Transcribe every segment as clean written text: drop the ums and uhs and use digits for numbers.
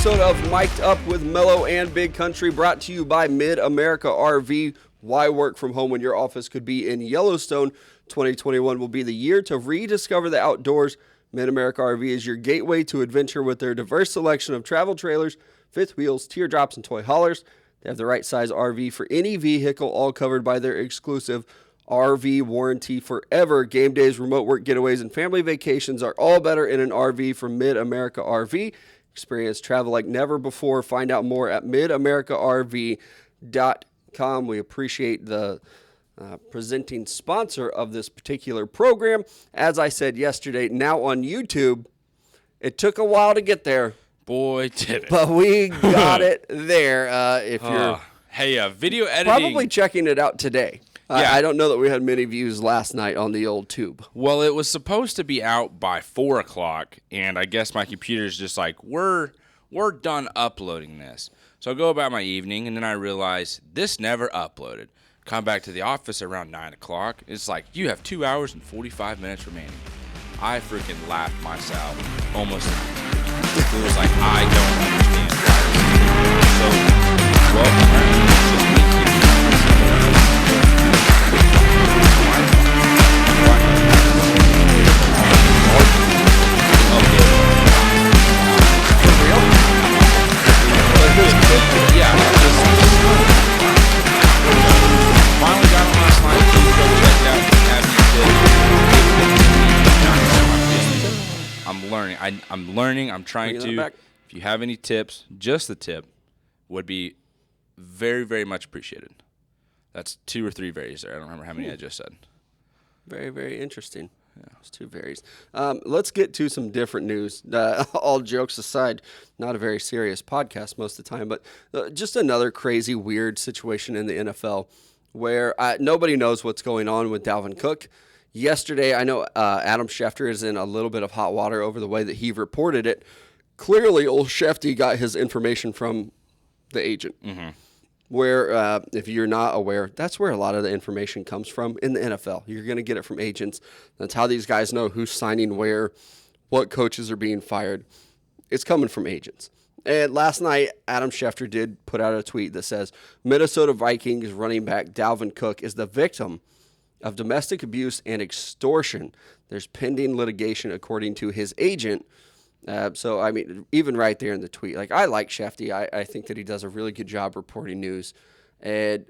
episode of Mic'd Up with Mello and Big Country, brought to you by Mid-America RV. Why work from home when your office could be in Yellowstone? 2021 will be the year to rediscover the outdoors. Mid-America RV is your gateway to adventure with their diverse selection of travel trailers, fifth wheels, teardrops, and toy haulers. They have the right size RV for any vehicle, all covered by their exclusive RV warranty forever. Game days, remote work getaways, and family vacations are all better in an RV from Mid-America RV. Experience travel like never before. Find out more at midamericarv.com. We appreciate the presenting sponsor of this particular program. As I said yesterday, now on YouTube. It took a while to get there. Boy, did it. But we got it there. If you're video editing. probably checking it out today. Yeah. I don't know that we had many views last night on the old tube. Well, it was supposed to be out by 4 o'clock, and I guess my computer's just like, we're done uploading this. So I go about my evening, and then I realize this never uploaded. Come back to the office around 9 o'clock. It's like, you have 2 hours and 45 minutes remaining. I freaking laughed myself almost. It was like, I don't understand why. So, well, just me keeping finally got on last night. Please go check it out. I'm learning. I'm learning. I'm trying to. If you have any tips, just the tip would be very, very much appreciated. That's 2 or 3 varies there. I don't remember how many I just said. Very, very interesting. Yeah, it's 2 varies. Let's get to some different news. All jokes aside, not a very serious podcast most of the time, but just another crazy, weird situation in the NFL where nobody knows what's going on with Dalvin Cook. Yesterday, I know Adam Schefter is in a little bit of hot water over the way that he reported it. Clearly, old Shefty got his information from the agent. Mm-hmm. Where, if you're not aware, that's where a lot of the information comes from in the NFL. You're going to get it from agents. That's how these guys know who's signing where, what coaches are being fired. It's coming from agents. And last night, Adam Schefter did put out a tweet that says, Minnesota Vikings running back Dalvin Cook is the victim of domestic abuse and extortion. There's pending litigation according to his agent. So, I mean, even right there in the tweet, like, I like Shefty. I think that he does a really good job reporting news. And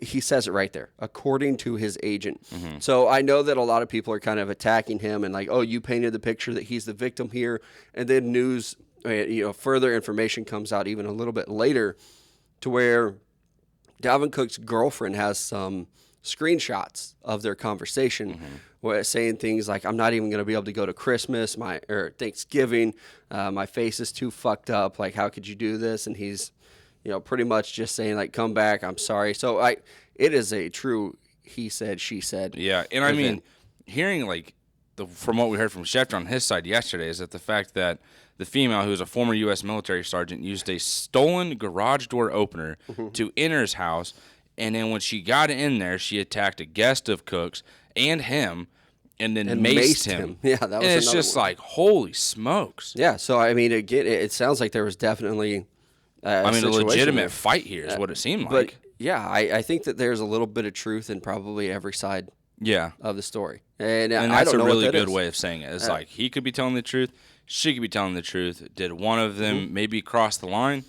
he says it right there, according to his agent. Mm-hmm. So I know that a lot of people are kind of attacking him and like, oh, you painted the picture that he's the victim here. And then news, further information comes out even a little bit later to where Dalvin Cook's girlfriend has some screenshots of their conversation, where saying things like, I'm not even going to be able to go to Christmas or Thanksgiving. My face is too fucked up. Like, how could you do this? And he's, pretty much just saying, like, come back. I'm sorry. So it is a true he said, she said. Yeah. And I mean, hearing like from what we heard from Schefter on his side yesterday is that the fact that the female, who is a former U.S. military sergeant, used a stolen garage door opener to enter his house. And then when she got in there, she attacked a guest of Cook's and him, and then maced him. Yeah, that was. And it's just like, holy smokes. Yeah. So I mean, it sounds like there was definitely a legitimate fight here is what it seemed like. But yeah, I think that there's a little bit of truth in probably every side. Yeah. Of the story, and that's I don't know a really what that good is. way of saying it. It's like he could be telling the truth, she could be telling the truth. Did one of them maybe cross the line?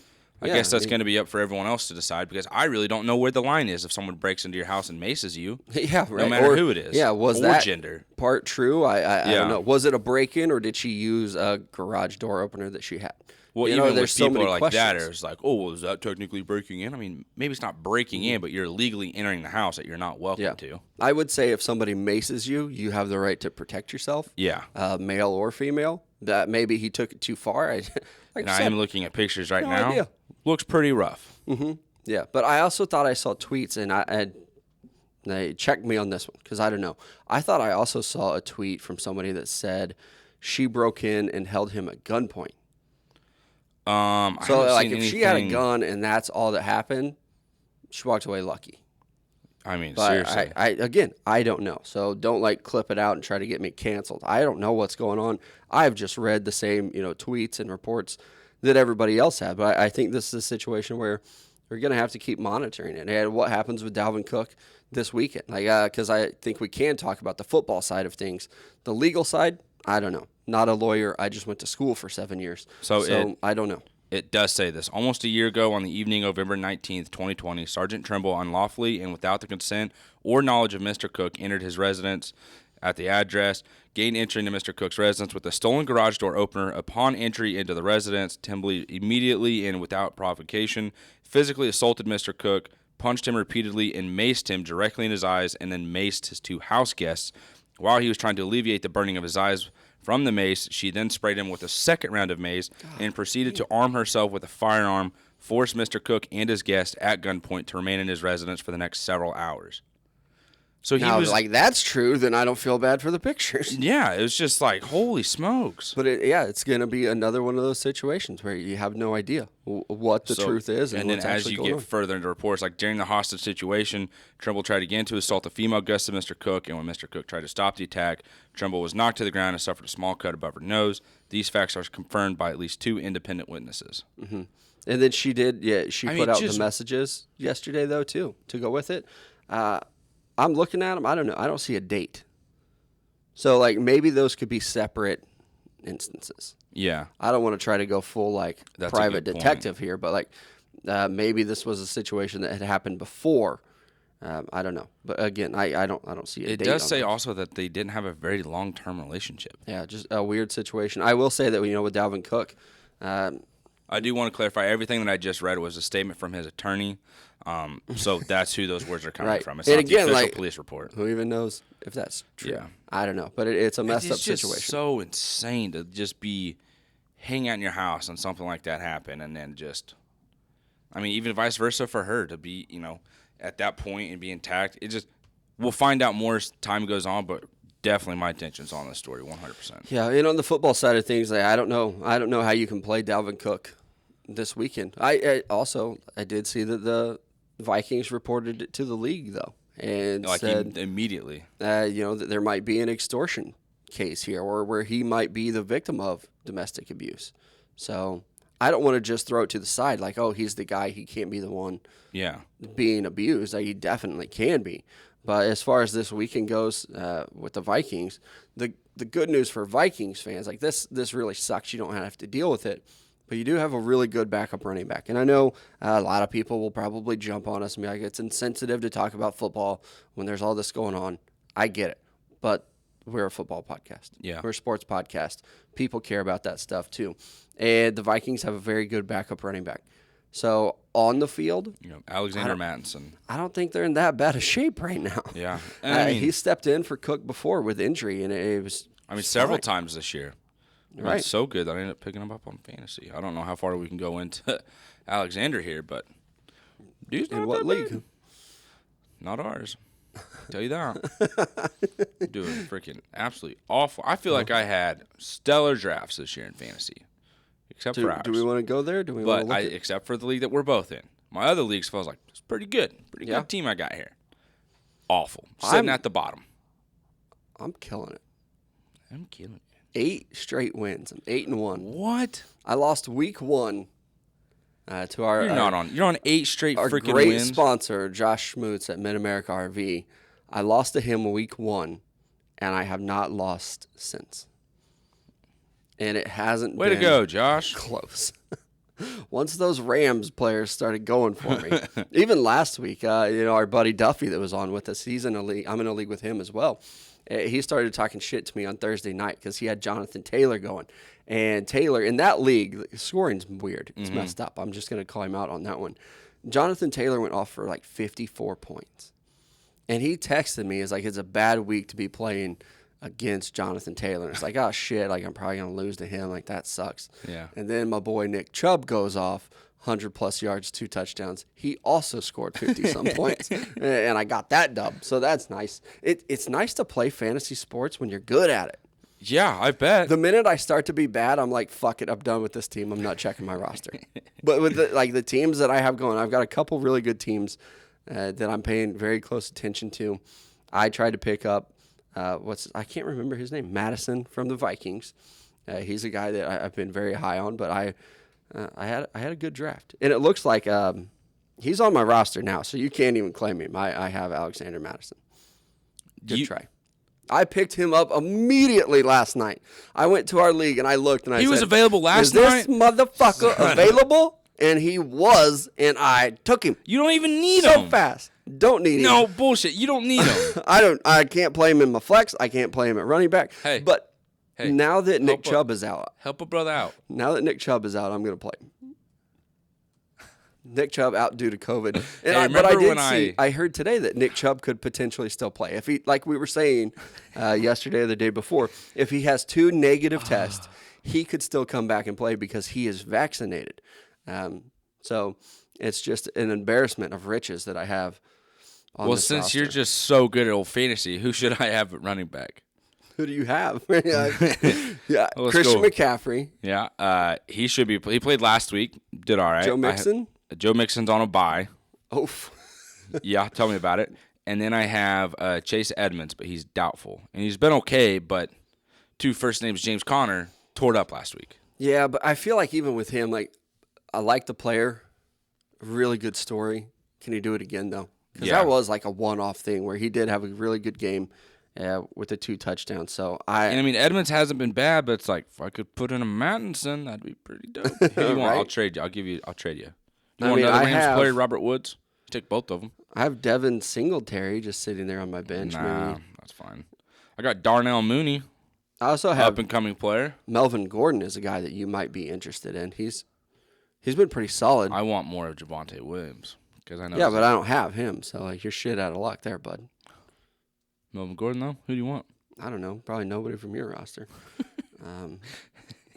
I guess that's going to be up for everyone else to decide, because I really don't know where the line is if someone breaks into your house and maces you. Yeah, right. No matter who it is. Yeah, was or that gender. Part true? I don't know. Was it a break-in, or did she use a garage door opener that she had? Well, even with people like that, it's like, oh, well, is that technically breaking in? I mean, maybe it's not breaking in, but you're legally entering the house that you're not welcome to. I would say if somebody maces you, you have the right to protect yourself. Yeah. Male or female. That maybe he took it too far. I am looking at pictures right now. Idea. Looks pretty rough. Mm-hmm. Yeah, but I also thought I saw tweets, and they checked me on this one, because I don't know. I thought I also saw a tweet from somebody that said she broke in and held him at gunpoint. So like if she had a gun and that's all that happened, she walked away lucky. I mean, but seriously. I don't know. So don't clip it out and try to get me canceled. I don't know what's going on. I've just read the same, tweets and reports that everybody else had. But I think this is a situation where we're going to have to keep monitoring it. And what happens with Dalvin Cook this weekend? Because I think we can talk about the football side of things. The legal side, I don't know. Not a lawyer. I just went to school for 7 years. So I don't know. It does say this. Almost a year ago, on the evening of November 19th, 2020, Sergeant Trimble unlawfully and without the consent or knowledge of Mr. Cook entered his residence at the address, gained entry into Mr. Cook's residence with a stolen garage door opener. Upon entry into the residence, Trimble immediately and without provocation physically assaulted Mr. Cook, punched him repeatedly, and maced him directly in his eyes, and then maced his 2 house guests. While he was trying to alleviate the burning of his eyes from the mace, she then sprayed him with a second round of mace and proceeded to arm herself with a firearm, forced Mr. Cook and his guest at gunpoint to remain in his residence for the next several hours. So he was like, that's true, then I don't feel bad for the pictures. Yeah, it was just like, holy smokes. But it's going to be another one of those situations where you have no idea what the truth is. And then as you get further into reports, like during the hostage situation, Trimble tried again to assault the female guest of Mr. Cook, and when Mr. Cook tried to stop the attack, Trimble was knocked to the ground and suffered a small cut above her nose. These facts are confirmed by at least 2 independent witnesses. Mm-hmm. And then she put out the messages yesterday, though, too, to go with it. I'm looking at them. I don't know. I don't see a date. So, like, maybe those could be separate instances. Yeah. I don't want to try to go full, like, private detective here, but, like, maybe this was a situation that had happened before. I don't know. But, again, I don't see a date. It does say also that they didn't have a very long-term relationship. Yeah, just a weird situation. I will say that, with Dalvin Cook. I do want to clarify, everything that I just read was a statement from his attorney. So that's who those words are coming from. It's not the official police report. Who even knows if that's true? Yeah. I don't know. But it's a messed up situation. It's just so insane to just be hanging out in your house and something like that happen, and then just, even vice versa for her to be, at that point and be intact. We'll find out more as time goes on, but definitely my attention's on this story 100%. Yeah, and on the football side of things, I don't know how you can play Dalvin Cook this weekend. I did see that the Vikings reported it to the league, though, and said immediately, that there might be an extortion case here, or where he might be the victim of domestic abuse. So I don't want to just throw it to the side, like, oh, he's the guy, he can't be the one being abused. Like, he definitely can be. But as far as this weekend goes with the Vikings, the good news for Vikings fans, like, this really sucks. You don't have to deal with it. But you do have a really good backup running back. And I know a lot of people will probably jump on us and be like, it's insensitive to talk about football when there's all this going on. I get it. But we're a football podcast. Yeah. We're a sports podcast. People care about that stuff too. And the Vikings have a very good backup running back. So on the field, Alexander Mattinson. I don't think they're in that bad a shape right now. Yeah. He stepped in for Cook before with injury, and it was several times this year. Right. It's so good that I ended up picking him up on fantasy. I don't know how far we can go into Alexander here, but dude's not in what league? Bad. Not ours. Tell you that. Doing freaking absolutely awful. I feel like I had stellar drafts this year in fantasy, except for ours. Do we want to go there? Except for the league that we're both in. My other leagues feels like it's pretty good. Pretty good team I got here. Awful. Sitting at the bottom. I'm killing it. I'm killing it. 8 straight wins. I'm 8-1. What? I lost week 1 to our. You're on 8 straight freaking great wins. Sponsor Josh Schmutz at Mid America RV. I lost to him week 1, and I have not lost since. And it hasn't. Way to go, Josh. Close. Once those Rams players started going for me, even last week, our buddy Duffy that was on with us, he's in a league. I'm in a league with him as well. He started talking shit to me on Thursday night because he had Jonathan Taylor going. And Taylor, in that league, scoring's weird. It's messed up. I'm just going to call him out on that one. Jonathan Taylor went off for like 54 points. And he texted me, it's a bad week to be playing against Jonathan Taylor. It's like, oh, shit, like, I'm probably going to lose to him. Like, that sucks. Yeah. And then my boy Nick Chubb goes off, 100-plus yards, 2 touchdowns. He also scored 50-some points, and I got that dub. So that's nice. It's nice to play fantasy sports when you're good at it. Yeah, I bet. The minute I start to be bad, I'm like, fuck it, I'm done with this team. I'm not checking my roster. But with the teams that I have going, I've got a couple really good teams that I'm paying very close attention to. I tried to pick up, I can't remember his name, Madison from the Vikings. He's a guy that I've been very high on, but I had a good draft, and it looks like he's on my roster now, so you can't even claim him. I have Alexander Madison. Good try. I picked him up immediately last night. I went to our league and I looked and I said, he was available last night. night. Is this motherfucker available? And he was, and I took him. You don't even need him. So fast. Don't need him. No, bullshit. You don't need him. I can't play him in my flex. I can't play him at running back. Hey. Now that Nick Chubb is out. Help a brother out. Now that Nick Chubb is out, I'm going to play him. Nick Chubb out due to COVID. And I heard today that Nick Chubb could potentially still play. If he, like we were saying yesterday or the day before, if he has 2 negative tests, he could still come back and play because he is vaccinated. So it's just an embarrassment of riches that I have on this since roster. You're just so good at old fantasy, who should I have at running back? Who do you have? Christian go. McCaffrey. Yeah, he should be. He played last week. Did all right. Joe Mixon. Joe Mixon's on a bye. Oh. Yeah, tell me about it. And then I have Chase Edmonds, but he's doubtful. And he's been okay, but 2 first names, James Conner, tore it up last week. Yeah, but I feel like even with him, like, I like the player. Really good story. Can he do it again, though? Because that was like a one-off thing where he did have a really good game with the 2 touchdowns. So Edmonds hasn't been bad, but it's like, if I could put in a Mattinson, that'd be pretty dope. Who do you want? I'll trade you. I'll trade you. You want another Rams player, Robert Woods? Take both of them. I have Devin Singletary just sitting there on my bench. Nah, that's fine. I got Darnell Mooney. I also have up-and-coming player. Melvin Gordon is a guy that you might be interested in. He's been pretty solid. I want more of Javonte Williams because I know. Yeah, but I don't have him, so like you're shit out of luck there, bud. Melvin Gordon, though? Who do you want? I don't know. Probably nobody from your roster.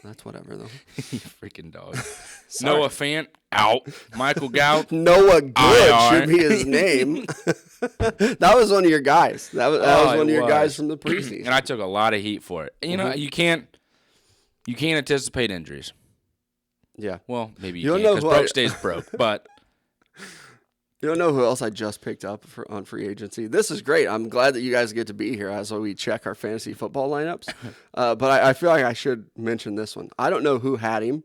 That's whatever, though. You freaking dog. Noah Fant, out. Michael Gallup. Noah Good should be his name. That was one of your guys. That was one of your guys from the preseason. And I took a lot of heat for it. You know, you can't anticipate injuries. Yeah. Well, maybe you can because broke stays broke. But you don't know who else I just picked up on free agency. This is great. I'm glad that you guys get to be here as we check our fantasy football lineups. But I feel like I should mention this one. I don't know who had him,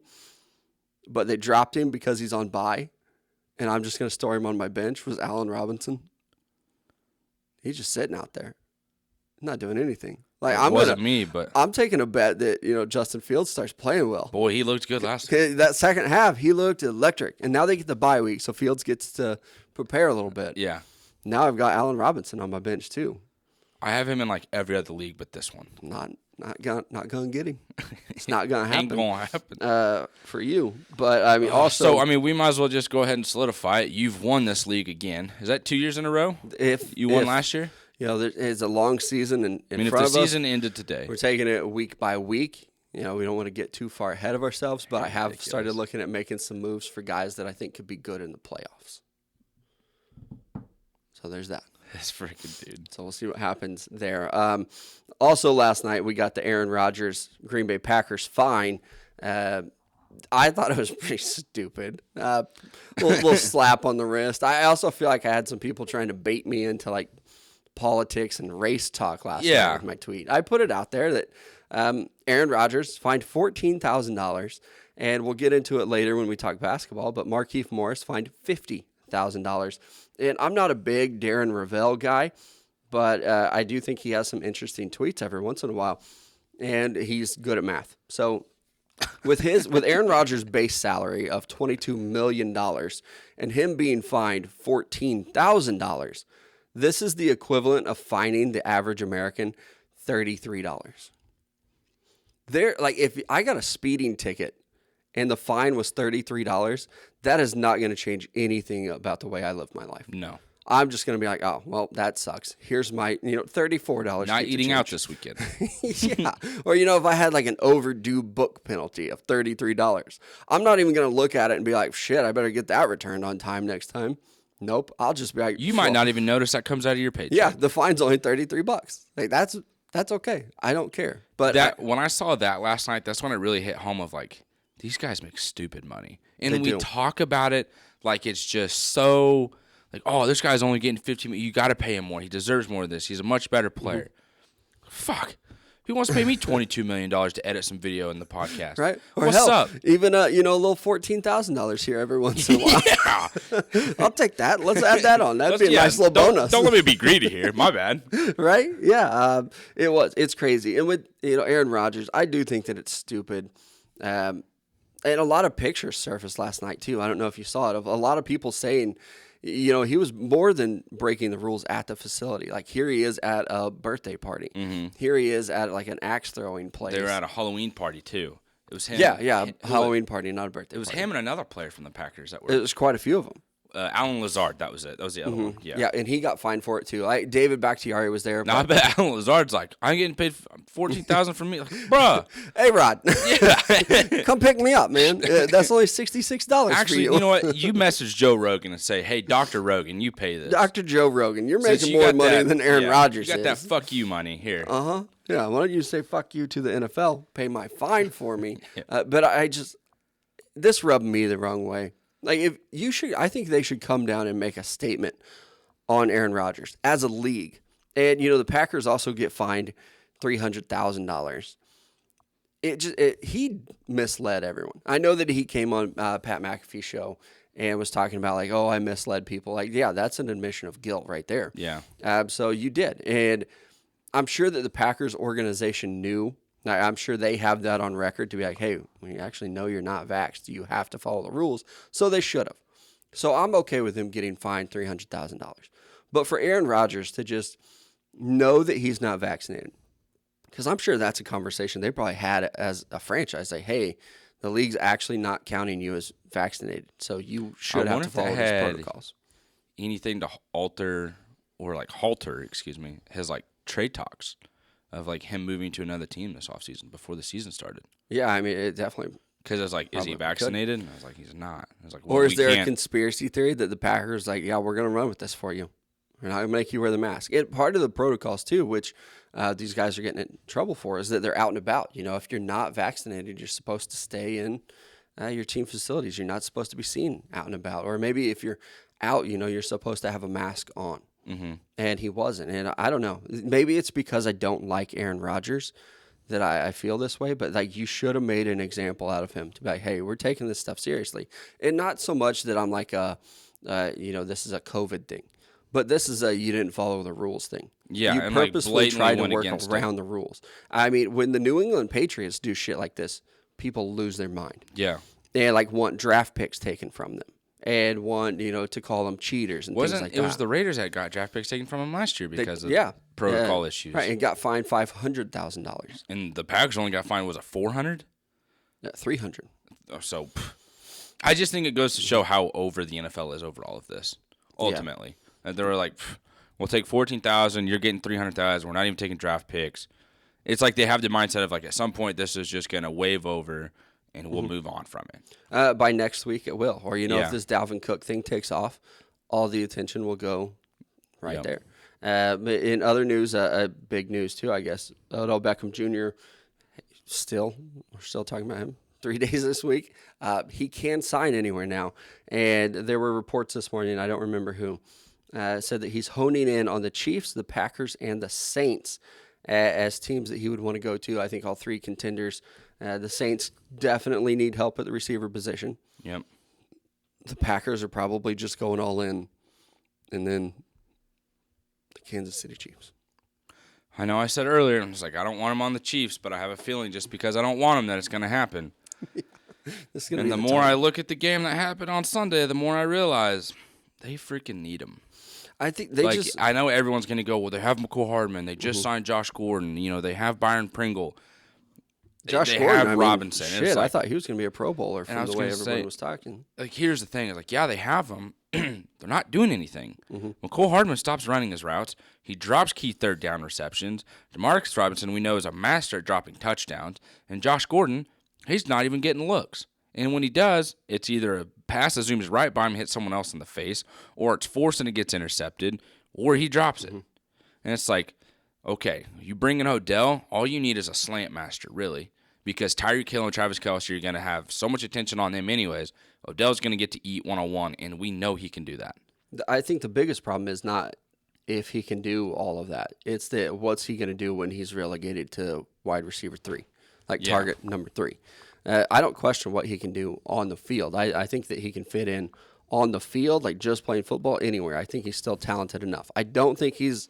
but they dropped him because he's on bye, and I'm just going to store him on my bench, was Allen Robinson. He's just sitting out there, not doing anything. Like I'm taking a bet that Justin Fields starts playing well. Boy, he looked good last week. That second half, he looked electric, and now they get the bye week, so Fields gets to prepare a little bit. Yeah. Now I've got Allen Robinson on my bench too. I have him in like every other league but this one. Not gonna get him. It's not gonna happen. Ain't gonna happen for you. But I mean, also. So we might as well just go ahead and solidify it. You've won this league again. Is that 2 years in a row? If you won last year. There's a long season in front of us. If the season ended today, we're taking it week by week. We don't want to get too far ahead of ourselves, but I have started looking at making some moves for guys that I think could be good in the playoffs. So there's that. This freaking dude. So we'll see what happens there. Also, last night we got the Aaron Rodgers Green Bay Packers fine. I thought it was pretty stupid. Little slap on the wrist. I also feel like I had some people trying to bait me into like politics and race talk last night with my tweet. I put it out there that Aaron Rodgers fined $14,000, and we'll get into it later when we talk basketball, but Markieff Morris fined $50,000. And I'm not a big Darren Ravel guy, but I do think he has some interesting tweets every once in a while, and he's good at math. So with Aaron Rodgers' base salary of $22 million and him being fined $14,000, this is the equivalent of fining the average American $33. If I got a speeding ticket and the fine was $33, that is not going to change anything about the way I live my life. No. I'm just going to be like, oh, well, that sucks. Here's my, $34. Not eating out this weekend. Yeah. Or, if I had like an overdue book penalty of $33, I'm not even going to look at it and be like, shit, I better get that returned on time next time. Nope. I'll just be like, you might not even notice that comes out of your paycheck. Yeah. The fine's only $33. Like that's okay. I don't care. But when I saw that last night, that's when it really hit home of like, these guys make stupid money. And we talk about it like it's just so like, oh, this guy's only getting $15 million. You got to pay him more. He deserves more of this. He's a much better player. Mm-hmm. Fuck. Who wants to pay me $22 million to edit some video in the podcast? Right? Or What's up? Even a little $14,000 here every once in a while. Yeah. I'll take that. Let's add that on. That'd be a nice little bonus. Don't let me be greedy here. My bad. Right? Yeah. It's crazy. And with Aaron Rodgers, I do think that it's stupid. And a lot of pictures surfaced last night too. I don't know if you saw it, of a lot of people saying, he was more than breaking the rules at the facility. Like, here he is at a birthday party. Mm-hmm. Here he is at like an axe throwing place. They were at a Halloween party too. It was him. Yeah, Halloween party, not a birthday. It was party. him and another player from the Packers that were. It was quite a few of them. Alan Lazard, that was it. That was the other one. Yeah, and he got fined for it too. David Bakhtiari was there. No, I bet Alan Lazard's like, I'm getting paid $14,000 from me. Like, bruh. Hey, Rod. Yeah. Come pick me up, man. That's only $66 Actually, for you know what? You message Joe Rogan and say, hey, Dr. Rogan, you pay this. Dr. Joe Rogan, you're Since making you more got money that- than Aaron yeah, Rodgers You got that is. fuck you money here. Uh-huh. Yeah, why don't you say fuck you to the NFL, pay my fine for me. Yeah. But this rubbed me the wrong way. Like, I think they should come down and make a statement on Aaron Rodgers as a league. And, the Packers also get fined $300,000. He misled everyone. I know that he came on Pat McAfee's show and was talking about like, oh, I misled people. Like, yeah, that's an admission of guilt right there. Yeah. So you did. And I'm sure that the Packers organization knew. I'm sure they have that on record to be like, hey, when you actually know you're not vaxxed, you have to follow the rules. So they should have. So I'm okay with him getting fined $300,000. But for Aaron Rodgers to just know that he's not vaccinated, because I'm sure that's a conversation they probably had as a franchise. Like, hey, the league's actually not counting you as vaccinated, so you should have to follow these protocols. Anything to halter his like trade talks of like him moving to another team this offseason before the season started. Yeah, I mean, it definitely. Because I was like, is he vaccinated? And I was like, he's not. I was like, well, or is there a conspiracy theory that the Packers like, yeah, we're going to run with this for you. We're not going to make you wear the mask. Part of the protocols too, which these guys are getting in trouble for, is that they're out and about. If you're not vaccinated, you're supposed to stay in your team facilities. You're not supposed to be seen out and about. Or maybe if you're out, you're supposed to have a mask on. Mm-hmm. And he wasn't. And I don't know. Maybe it's because I don't like Aaron Rodgers that I feel this way. But like, you should have made an example out of him to be like, hey, we're taking this stuff seriously. And not so much that I'm like, this is a COVID thing. But this is a you didn't follow the rules thing. Yeah, you and purposely like try to work against around the rules. I mean, when the New England Patriots do shit like this, people lose their mind. Yeah. They like want draft picks taken from them and want to call them cheaters and things like that. It was the Raiders that got draft picks taken from them last year because of protocol issues. Right, and got fined $500,000. And the Packers only got fined, was it $400? $300. So, I just think it goes to show how over the NFL is over all of this. Ultimately. Yeah. And they were like, we'll take $14,000, you're getting $300,000, we're not even taking draft picks. It's like they have the mindset of like, at some point this is just going to wave over and we'll move on from it. By next week it will. Or, if this Dalvin Cook thing takes off, all the attention will go right there. In other news, big news too, I guess, Odell Beckham Jr., we're still talking about him. 3 days this week. He can sign anywhere now. And there were reports this morning, I don't remember who, said that he's honing in on the Chiefs, the Packers, and the Saints as teams that he would want to go to. I think all three contenders. The Saints definitely need help at the receiver position. Yep. The Packers are probably just going all in. And then the Kansas City Chiefs. I know I said earlier, I was like, I don't want him on the Chiefs, but I have a feeling just because I don't want him that it's going to happen. And the more I look at the game that happened on Sunday, the more I realize they freaking need him. I think they I know everyone's going to go, well, they have McCole Hardman. They just signed Josh Gordon. They have Byron Pringle. Josh they Gordon, have Robinson. Shit, I thought he was going to be a Pro Bowler from the way everyone was talking. Like, here's the thing. It's like, yeah, they have him. They're not doing anything. McCole Hardman stops running his routes. He drops key third down receptions. DeMarcus Robinson, we know, is a master at dropping touchdowns. And Josh Gordon, he's not even getting looks. And when he does, it's either a pass that zooms right by him and hits someone else in the face, or it's forced and it gets intercepted, or he drops it. And it's like, okay, you bring in Odell, all you need is a slant master, really, because Tyreek Hill and Travis Kelce, you're going to have so much attention on them anyways. Odell's going to get to eat one-on-one, and we know he can do that. I think the biggest problem is not if he can do all of that. It's what's he going to do when he's relegated to wide receiver 3, like target number 3. I don't question what he can do on the field. I think that he can fit in on the field, like just playing football anywhere. I think he's still talented enough. I don't think he's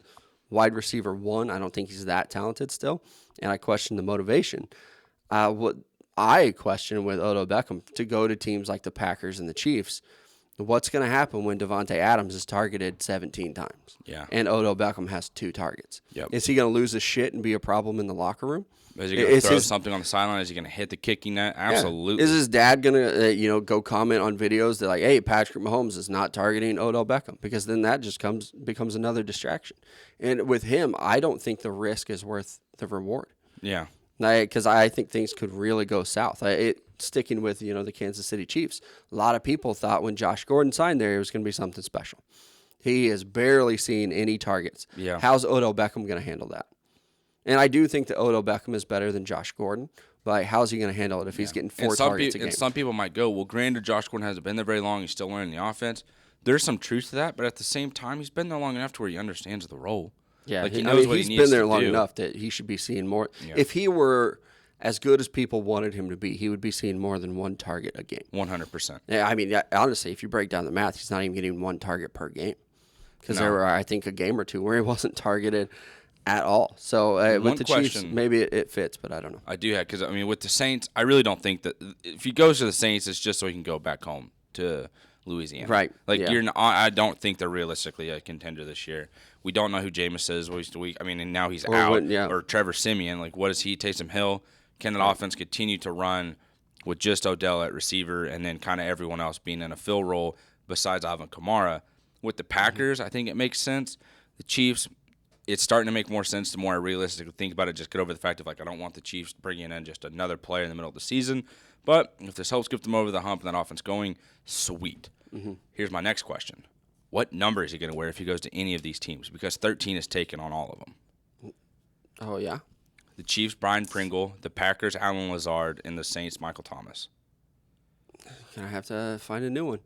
wide receiver 1. I don't think he's that talented still, and I question the motivation. What I question with Odell Beckham to go to teams like the Packers and the Chiefs, what's going to happen when Devontae Adams is targeted 17 times? Yeah. And Odell Beckham has 2 targets. Yep. Is he going to lose his shit and be a problem in the locker room? Is he going to throw something on the sideline? Is he going to hit the kicking net? Absolutely. Yeah. Is his dad going to go comment on videos that like, hey, Patrick Mahomes is not targeting Odell Beckham? Because then that just becomes another distraction. And with him, I don't think the risk is worth the reward. Yeah. Because I think things could really go south. Sticking with the Kansas City Chiefs, a lot of people thought when Josh Gordon signed there, it was going to be something special. He is barely seeing any targets. Yeah. How's Odell Beckham going to handle that? And I do think that Odell Beckham is better than Josh Gordon, but how's he going to handle it if he's getting 4 targets a game? And some people might go, well, granted, Josh Gordon hasn't been there very long. He's still learning the offense. There's some truth to that, but at the same time, he's been there long enough to where he understands the role. Yeah, like he knows what he needs to do. He's been there long enough that he should be seeing more. Yeah. If he were as good as people wanted him to be, he would be seeing more than 1 target a game. 100%. Yeah, I mean, honestly, if you break down the math, he's not even getting 1 target per game. Because there were, I think, a game or 2 where he wasn't targeted at all. So with the Chiefs, maybe it fits, but I don't know. I do have, because, I mean, with the Saints, I really don't think that if he goes to the Saints, it's just so he can go back home to Louisiana. Right. Like, I don't think they're realistically a contender this year. We don't know who Jameis is. And now he's out. Or Trevor Siemian. Like, what is he? Taysom Hill? Can that offense continue to run with just Odell at receiver and then kind of everyone else being in a fill role besides Alvin Kamara? With the Packers, I think it makes sense. The Chiefs, it's starting to make more sense the more I realistically think about it. Just get over the fact of, like, I don't want the Chiefs bringing in just another player in the middle of the season. But if this helps get them over the hump and that offense going, sweet. Mm-hmm. Here's my next question. What number is he going to wear if he goes to any of these teams? Because 13 is taken on all of them. Oh, yeah? The Chiefs, Brian Pringle. The Packers, Alan Lazard. And the Saints, Michael Thomas. Gonna have to find a new one.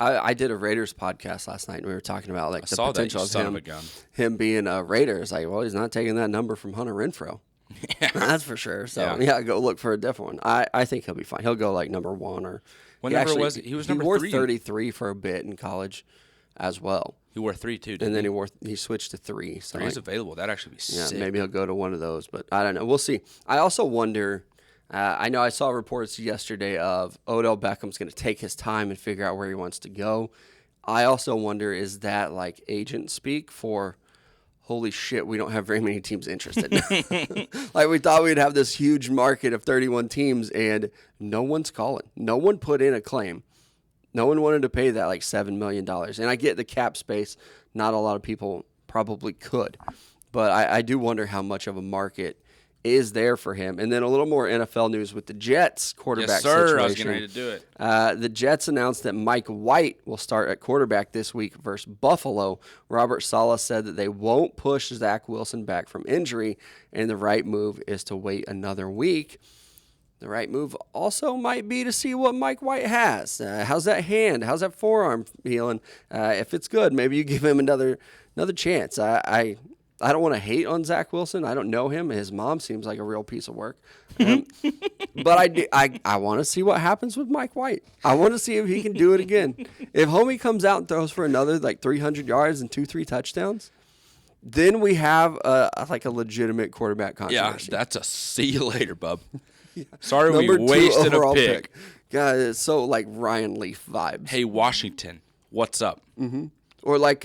I did a Raiders podcast last night, and we were talking about like the potential of him being a Raider. It's like, well, he's not taking that number from Hunter Renfrow. Yeah. That's for sure. So, go look for a different one. I think he'll be fine. He'll go like number 1 or – What number was it? He was number 3. He wore 33 for a bit in college as well. He wore 3 too, and then he switched to 3. So 3 is available. That'd actually be sick. Yeah, maybe he'll go to one of those, but I don't know. We'll see. I also wonder I know I saw reports yesterday of Odell Beckham's going to take his time and figure out where he wants to go. I also wonder, is that like agent speak for, holy shit, we don't have very many teams interested. Like we thought we'd have this huge market of 31 teams and no one's calling. No one put in a claim. No one wanted to pay that like $7 million. And I get the cap space. Not a lot of people probably could. But I do wonder how much of a market is there for him. And then a little more NFL news with the Jets quarterback situation. I was getting ready to do it. The Jets announced that Mike White will start at quarterback this week versus Buffalo. Robert Saleh said that they won't push Zach Wilson back from injury, and the right move is to wait another week. The right move also might be to see what Mike White has. How's that hand? How's that forearm feeling? If it's good, maybe you give him another chance. I don't want to hate on Zach Wilson. I don't know him. His mom seems like a real piece of work. But I want to see what happens with Mike White. I want to see if he can do it again. If homie comes out and throws for another like 300 yards and 2-3 touchdowns, then we have a legitimate quarterback controversy. Yeah, that's a see you later, bub. Yeah. Sorry we wasted a pick. God, it's so like Ryan Leaf vibes. Hey, Washington, what's up? Mm-hmm. Or like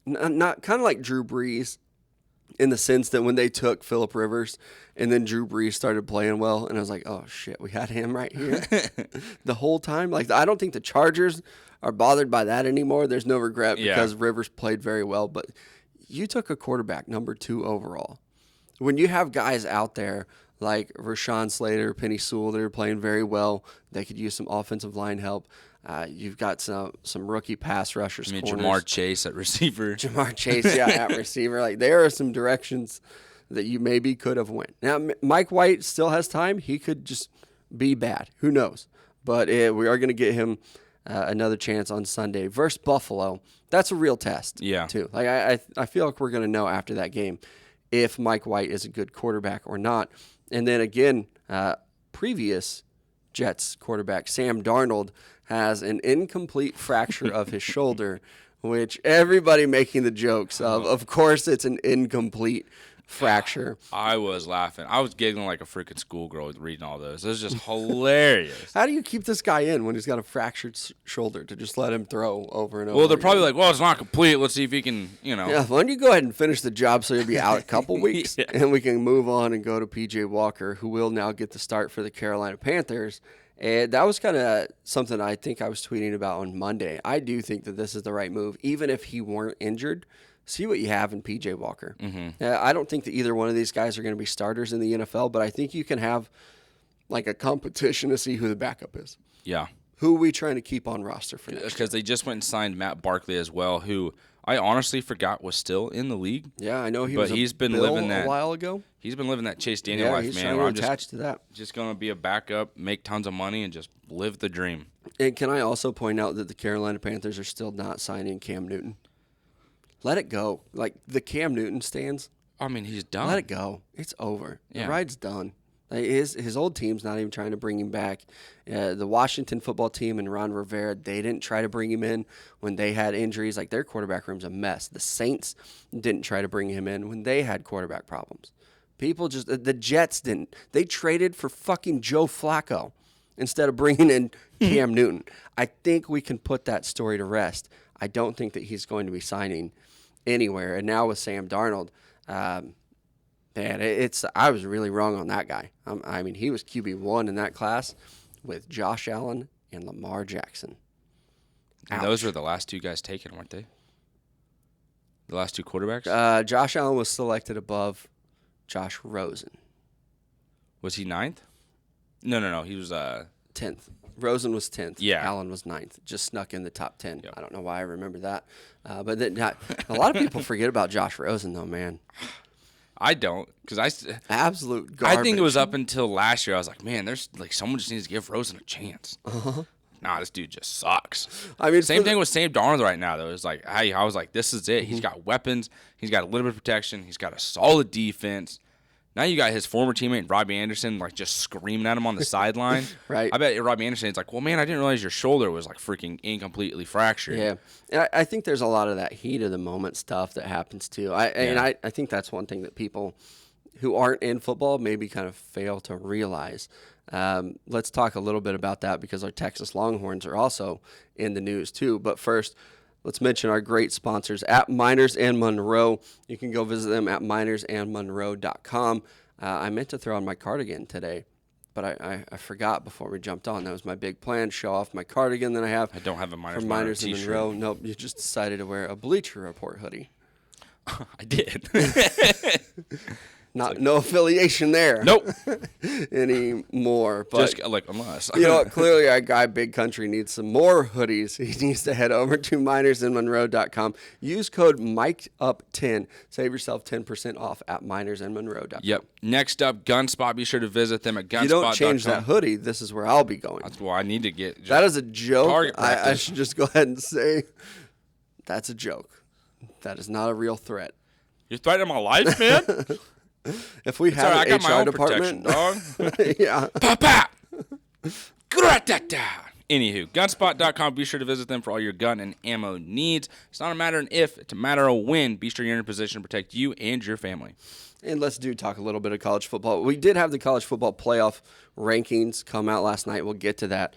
not kind of like Drew Brees in the sense that when they took Phillip Rivers and then Drew Brees started playing well, and I was like, oh, shit, we had him right here the whole time. Like, I don't think the Chargers are bothered by that anymore. There's no regret because Rivers played very well. But you took a quarterback, number 2 overall. When you have guys out there like Rashawn Slater, Penny Sewell that are playing very well, they could use some offensive line help. You've got some rookie pass rushers. I mean, Jamar Chase at receiver. Jamar Chase, at receiver. Like there are some directions that you maybe could have went. Now, Mike White still has time. He could just be bad. Who knows? But we are going to get him another chance on Sunday versus Buffalo. That's a real test, too. Like I feel like we're going to know after that game if Mike White is a good quarterback or not. And then again, previous Jets quarterback Sam Darnold has an incomplete fracture of his shoulder, which everybody making the jokes of. Of course, it's an incomplete fracture. I was laughing. I was giggling like a freaking schoolgirl reading all those. It was just hilarious. How do you keep this guy in when he's got a fractured shoulder to just let him throw over and over? Well, they're probably like, well, it's not complete. Let's see if he can, Yeah, why don't you go ahead and finish the job so he'll be out a couple weeks, and we can move on and go to P.J. Walker, who will now get the start for the Carolina Panthers. And that was kind of something I think I was tweeting about on Monday. I do think that this is the right move, even if he weren't injured. See what you have in P.J. Walker. Mm-hmm. I don't think that either one of these guys are going to be starters in the NFL, but I think you can have like a competition to see who the backup is. Yeah. Who are we trying to keep on roster for next year? Because they just went and signed Matt Barkley as well, who I honestly forgot was still in the league. Yeah, I know he's been living that a while ago. He's been living that Chase Daniel life, he's man. trying to attach to that. Just going to be a backup, make tons of money, and just live the dream. And can I also point out that the Carolina Panthers are still not signing Cam Newton? Let it go. Like the Cam Newton stands. I mean, he's done. Let it go. It's over. Yeah. The ride's done. Like his old team's not even trying to bring him back. The Washington football team and Ron Rivera, they didn't try to bring him in when they had injuries. Like their quarterback room's a mess. The Saints didn't try to bring him in when they had quarterback problems. The Jets didn't. They traded for fucking Joe Flacco instead of bringing in Cam Newton. I think we can put that story to rest. I don't think that he's going to be signing anywhere. And now with Sam Darnold, I was really wrong on that guy. I mean, he was QB1 in that class with Josh Allen and Lamar Jackson. And those were the last two guys taken, weren't they? The last two quarterbacks? Josh Allen was selected above Josh Rosen. Was he 9th? No. He was 10th. Rosen was 10th. Yeah. Allen was 9th. Just snuck in the top 10. Yep. I don't know why I remember that. But a lot of people forget about Josh Rosen, though, man. I don't, because absolute garbage. I think it was up until last year. I was like, man, there's like someone just needs to give Rosen a chance. Nah, this dude just sucks. I mean, same thing with Sam Darnold right now, though. It's like, I was like, this is it. Mm-hmm. He's got weapons. He's got a little bit of protection. He's got a solid defense. Now you got his former teammate, Robbie Anderson, like just screaming at him on the sideline. Right. I bet Robbie Anderson is like, well, man, I didn't realize your shoulder was like freaking incompletely fractured. Yeah. And I think there's a lot of that heat of the moment stuff that happens too. I think that's one thing that people who aren't in football maybe kind of fail to realize. Let's talk a little bit about that because our Texas Longhorns are also in the news too. But first, let's mention our great sponsors at Miners and Monroe. You can go visit them at minersandmonroe.com. I meant to throw on my cardigan today, but I forgot before we jumped on. That was my big plan, show off my cardigan that I have. I don't have a Miners from Miners and Monroe. Nope, you just decided to wear a Bleacher Report hoodie. I did. No affiliation there. Nope. Anymore. But, just like unless. You know what? Clearly, our guy Big Country needs some more hoodies. He needs to head over to minersandmonroe.com. Use code MIKEUP10. Save yourself 10% off at minersandmonroe.com. Yep. Next up, Gunspot. Be sure to visit them at gunspot.com. If you don't change that hoodie, this is where I'll be going. Well, I need to get. That is a joke. I should just go ahead and say that's a joke. That is not a real threat. You're threatening my life, man? If we had an HR department, dog. Yeah. Pop. Anywho, gunspot.com. Be sure to visit them for all your gun and ammo needs. It's not a matter of if, it's a matter of when. Be sure you're in a position to protect you and your family. And let's talk a little bit of college football. We did have the college football playoff rankings come out last night. We'll get to that.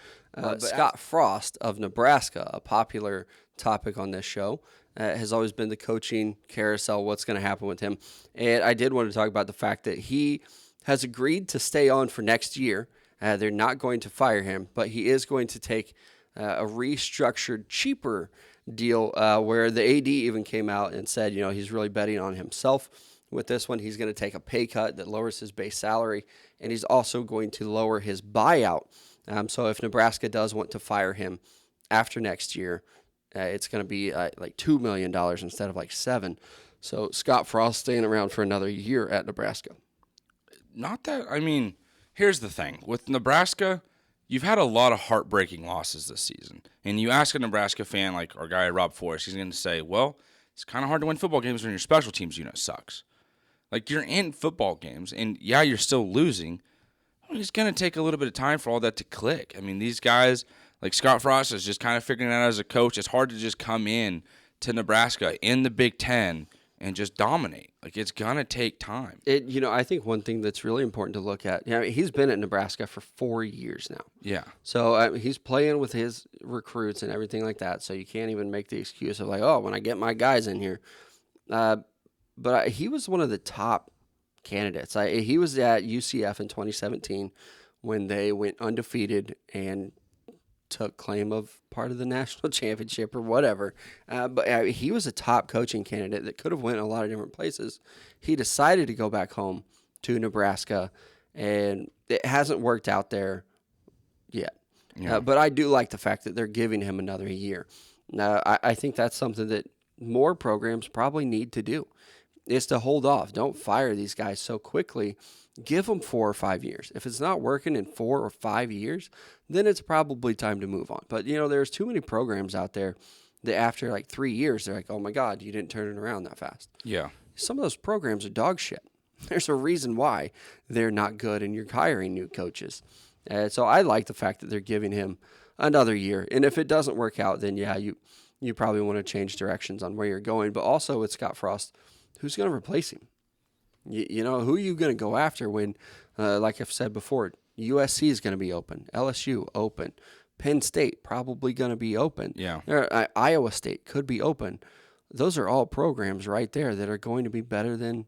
Scott Frost of Nebraska, a popular topic on this show, has always been the coaching carousel, what's going to happen with him. And I did want to talk about the fact that he has agreed to stay on for next year. They're not going to fire him, but he is going to take a restructured, cheaper deal where the AD even came out and said, he's really betting on himself. With this one, he's going to take a pay cut that lowers his base salary, and he's also going to lower his buyout. So if Nebraska does want to fire him after next year, it's going to be like $2 million instead of like $7 million. So Scott Frost staying around for another year at Nebraska. Not that, here's the thing. With Nebraska, you've had a lot of heartbreaking losses this season. And you ask a Nebraska fan like our guy Rob Forrest, he's going to say, well, it's kind of hard to win football games when your special teams unit sucks. Like, you're in football games, and yeah, you're still losing. It's going to take a little bit of time for all that to click. I mean, these guys, like Scott Frost is just kind of figuring it out as a coach. It's hard to just come in to Nebraska in the Big Ten and just dominate. Like, it's going to take time. I think one thing that's really important to look at, he's been at Nebraska for 4 years now. Yeah. So he's playing with his recruits and everything like that. So you can't even make the excuse of like, oh, when I get my guys in here. But he was one of the top candidates. He was at UCF in 2017 when they went undefeated and took claim of part of the national championship or whatever. But he was a top coaching candidate that could have went a lot of different places. He decided to go back home to Nebraska, and it hasn't worked out there yet. Yeah. But I do like the fact that they're giving him another year. I think that's something that more programs probably need to do, is to hold off. Don't fire these guys so quickly. Give them 4 or 5 years. If it's not working in 4 or 5 years, then it's probably time to move on. But, there's too many programs out there that after like 3 years, they're like, oh my God, you didn't turn it around that fast. Yeah. Some of those programs are dog shit. There's a reason why they're not good and you're hiring new coaches. So I like the fact that they're giving him another year. And if it doesn't work out, then yeah, you probably want to change directions on where you're going. But also with Scott Frost, who's going to replace him? Who are you going to go after when, like I've said before, USC is going to be open, LSU open, Penn State probably going to be open. Yeah. Iowa State could be open. Those are all programs right there that are going to be better than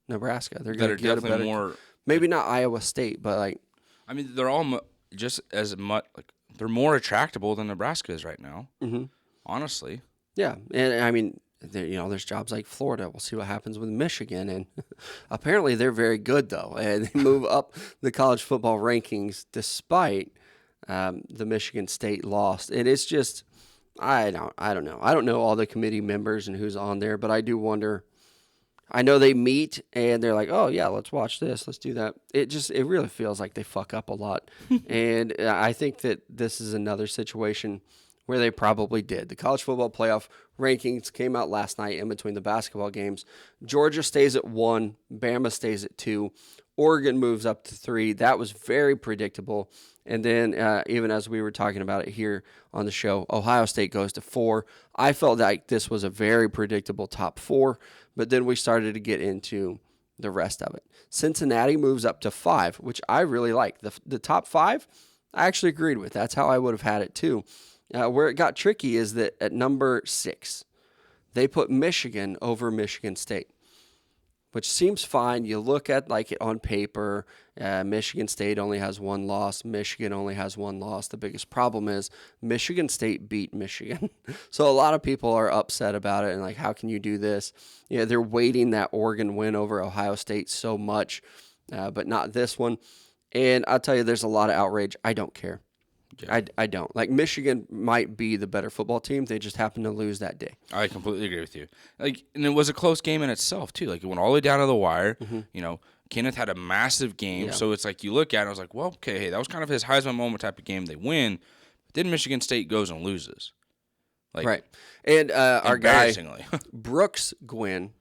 Nebraska. They're going to get definitely more. Maybe not Iowa State, but like. I mean, they're all just as much. Like, they're more attractable than Nebraska is right now. Mm-hmm. Honestly. Yeah, and I mean. There's jobs like Florida. We'll see what happens with Michigan. And apparently they're very good, though. And they move up the college football rankings despite the Michigan State loss. And it's just, I don't know. I don't know all the committee members and who's on there, but I do wonder. I know they meet and they're like, oh, yeah, let's watch this. Let's do that. It really feels like they fuck up a lot. And I think that this is another situation where they probably did. The college football playoff rankings came out last night in between the basketball games. Georgia stays at 1. Bama stays at 2. Oregon moves up to 3. That was very predictable. And then even as we were talking about it here on the show, Ohio State goes to 4. I felt like this was a very predictable top 4, but then we started to get into the rest of it. Cincinnati moves up to 5, which I really like. The top 5, I actually agreed with. That's how I would have had it too. Where it got tricky is that at number 6, they put Michigan over Michigan State, which seems fine. You look at like it on paper, Michigan State only has 1 loss. Michigan only has 1 loss. The biggest problem is Michigan State beat Michigan. So a lot of people are upset about it and like, how can you do this? They're waiting that Oregon win over Ohio State so much, but not this one. And I'll tell you, there's a lot of outrage. I don't care. Yeah. I don't. Like, Michigan might be the better football team. They just happen to lose that day. I completely agree with you. Like, and it was a close game in itself, too. Like, it went all the way down to the wire. Mm-hmm. Kenneth had a massive game. Yeah. So it's like you look at it, I was like, well, okay, hey, that was kind of his Heisman moment type of game. They win. But then Michigan State goes and loses. Like, right. And our guy, Brooks Gwynn,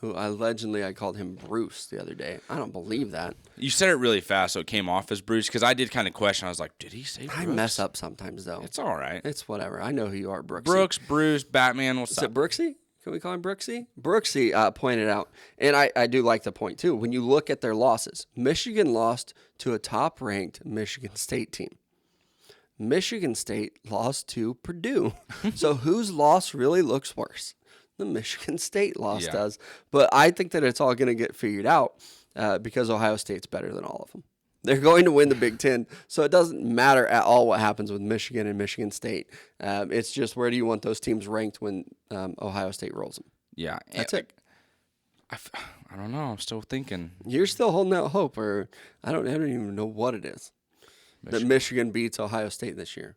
who I called him Bruce the other day. I don't believe that. You said it really fast, so it came off as Bruce, because I did kind of question. I was like, did he say Brooks? I mess up sometimes, though. It's all right. It's whatever. I know who you are, Brooksy. Brooks, Bruce, Batman, what's up? Is it Brooksy? Can we call him Brooksy? Brooksy pointed out, and I do like the point, too. When you look at their losses, Michigan lost to a top-ranked Michigan State team. Michigan State lost to Purdue. So whose loss really looks worse? The Michigan State loss does. But I think that it's all going to get figured out because Ohio State's better than all of them. They're going to win the Big Ten, so it doesn't matter at all what happens with Michigan and Michigan State. It's just where do you want those teams ranked when Ohio State rolls them? Yeah. That's it. I don't know. I'm still thinking. You're still holding out hope, or I don't even know what it is. That Michigan beats Ohio State this year.